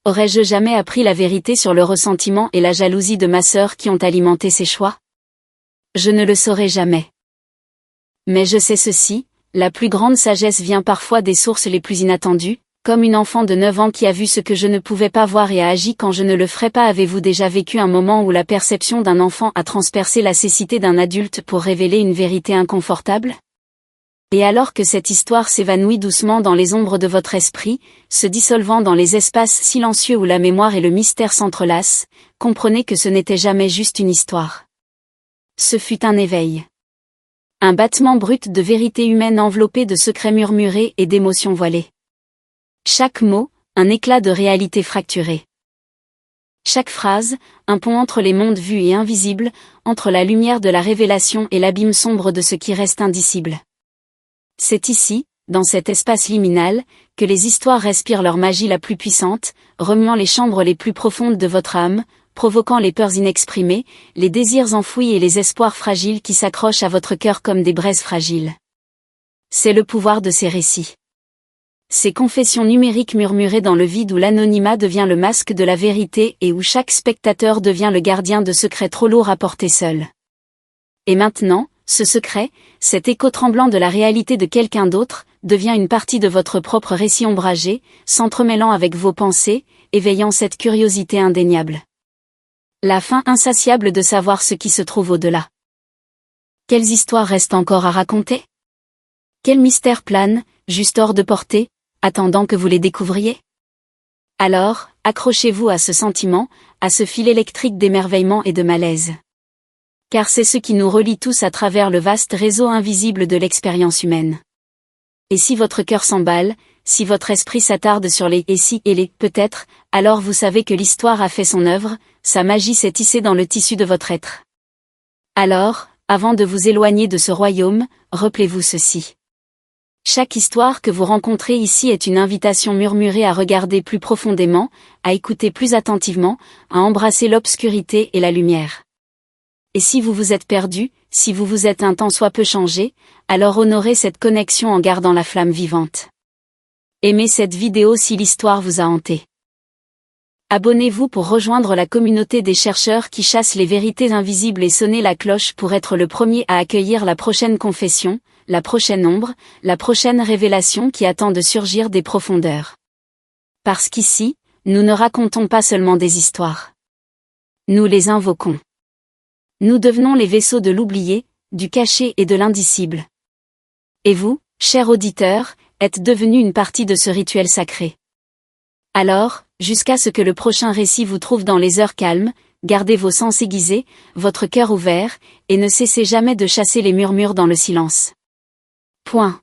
[SPEAKER 1] Aurais-je jamais appris la vérité sur le ressentiment et la jalousie de ma sœur qui ont alimenté ses choix ? Je ne le saurai jamais. Mais je sais ceci, la plus grande sagesse vient parfois des sources les plus inattendues, comme une enfant de 9 ans qui a vu ce que je ne pouvais pas voir et a agi quand je ne le ferais pas. Avez-vous déjà vécu un moment où la perception d'un enfant a transpercé la cécité d'un adulte pour révéler une vérité inconfortable ? Et alors que cette histoire s'évanouit doucement dans les ombres de votre esprit, se dissolvant dans les espaces silencieux où la mémoire et le mystère s'entrelacent, comprenez que ce n'était jamais juste une histoire. Ce fut un éveil. Un battement brut de vérité humaine enveloppé de secrets murmurés et d'émotions voilées. Chaque mot, un éclat de réalité fracturée. Chaque phrase, un pont entre les mondes vus et invisibles, entre la lumière de la révélation et l'abîme sombre de ce qui reste indicible. C'est ici, dans cet espace liminal, que les histoires respirent leur magie la plus puissante, remuant les chambres les plus profondes de votre âme, provoquant les peurs inexprimées, les désirs enfouis et les espoirs fragiles qui s'accrochent à votre cœur comme des braises fragiles. C'est le pouvoir de ces récits. Ces confessions numériques murmurées dans le vide où l'anonymat devient le masque de la vérité et où chaque spectateur devient le gardien de secrets trop lourds à porter seul. Et maintenant, ce secret, cet écho tremblant de la réalité de quelqu'un d'autre, devient une partie de votre propre récit ombragé, s'entremêlant avec vos pensées, éveillant cette curiosité indéniable. La faim insatiable de savoir ce qui se trouve au-delà. Quelles histoires restent encore à raconter ? Quels mystères planent, juste hors de portée, attendant que vous les découvriez ? Alors, accrochez-vous à ce sentiment, à ce fil électrique d'émerveillement et de malaise. Car c'est ce qui nous relie tous à travers le vaste réseau invisible de l'expérience humaine. Et si votre cœur s'emballe, si votre esprit s'attarde sur les « et si » et les « peut-être », alors vous savez que l'histoire a fait son œuvre, sa magie s'est tissée dans le tissu de votre être. Alors, avant de vous éloigner de ce royaume, rappelez-vous ceci. Chaque histoire que vous rencontrez ici est une invitation murmurée à regarder plus profondément, à écouter plus attentivement, à embrasser l'obscurité et la lumière. Et si vous vous êtes perdu, si vous vous êtes un tant soit peu changé, alors honorez cette connexion en gardant la flamme vivante. Aimez cette vidéo si l'histoire vous a hanté. Abonnez-vous pour rejoindre la communauté des chercheurs qui chassent les vérités invisibles et sonnez la cloche pour être le premier à accueillir la prochaine confession, la prochaine ombre, la prochaine révélation qui attend de surgir des profondeurs. Parce qu'ici, nous ne racontons pas seulement des histoires. Nous les invoquons. Nous devenons les vaisseaux de l'oublié, du caché et de l'indicible. Et vous, chers auditeurs, êtes devenus une partie de ce rituel sacré. Alors, jusqu'à ce que le prochain récit vous trouve dans les heures calmes, gardez vos sens aiguisés, votre cœur ouvert, et ne cessez jamais de chasser les murmures dans le silence. Point.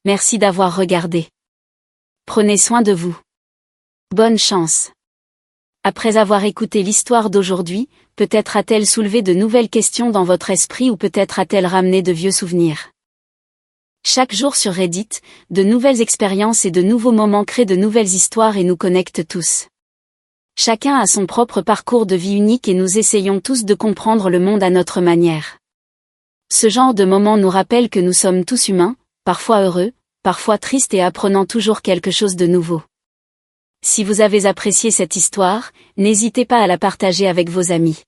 [SPEAKER 1] Merci d'avoir regardé. Prenez soin de vous. Bonne chance. Après avoir écouté l'histoire d'aujourd'hui, peut-être a-t-elle soulevé de nouvelles questions dans votre esprit ou peut-être a-t-elle ramené de vieux souvenirs. Chaque jour sur Reddit, de nouvelles expériences et de nouveaux moments créent de nouvelles histoires et nous connectent tous. Chacun a son propre parcours de vie unique et nous essayons tous de comprendre le monde à notre manière. Ce genre de moments nous rappelle que nous sommes tous humains, parfois heureux, parfois tristes et apprenant toujours quelque chose de nouveau. Si vous avez apprécié cette histoire, n'hésitez pas à la partager avec vos amis.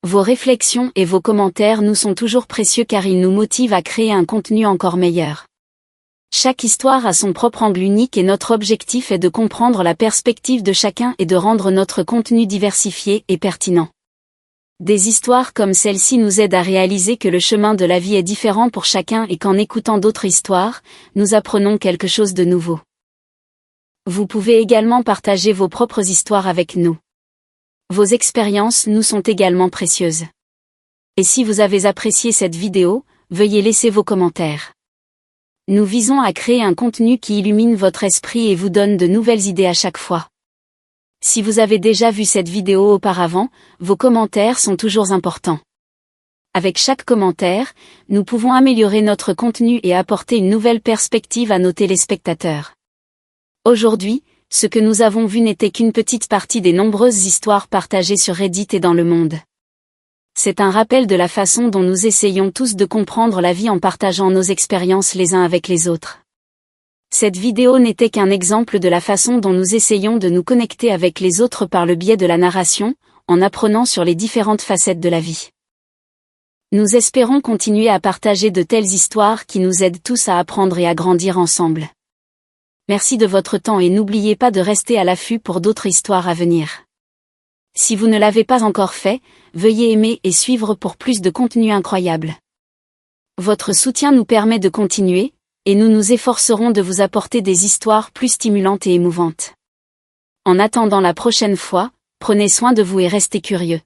[SPEAKER 1] Vos réflexions et vos commentaires nous sont toujours précieux car ils nous motivent à créer un contenu encore meilleur. Chaque histoire a son propre angle unique et notre objectif est de comprendre la perspective de chacun et de rendre notre contenu diversifié et pertinent. Des histoires comme celle-ci nous aident à réaliser que le chemin de la vie est différent pour chacun et qu'en écoutant d'autres histoires, nous apprenons quelque chose de nouveau. Vous pouvez également partager vos propres histoires avec nous. Vos expériences nous sont également précieuses. Et si vous avez apprécié cette vidéo, veuillez laisser vos commentaires. Nous visons à créer un contenu qui illumine votre esprit et vous donne de nouvelles idées à chaque fois. Si vous avez déjà vu cette vidéo auparavant, vos commentaires sont toujours importants. Avec chaque commentaire, nous pouvons améliorer notre contenu et apporter une nouvelle perspective à nos téléspectateurs. Aujourd'hui, ce que nous avons vu n'était qu'une petite partie des nombreuses histoires partagées sur Reddit et dans le monde. C'est un rappel de la façon dont nous essayons tous de comprendre la vie en partageant nos expériences les uns avec les autres. Cette vidéo n'était qu'un exemple de la façon dont nous essayons de nous connecter avec les autres par le biais de la narration, en apprenant sur les différentes facettes de la vie. Nous espérons continuer à partager de telles histoires qui nous aident tous à apprendre et à grandir ensemble. Merci de votre temps et n'oubliez pas de rester à l'affût pour d'autres histoires à venir. Si vous ne l'avez pas encore fait, veuillez aimer et suivre pour plus de contenu incroyable. Votre soutien nous permet de continuer, et nous nous efforcerons de vous apporter des histoires plus stimulantes et émouvantes. En attendant la prochaine fois, prenez soin de vous et restez curieux.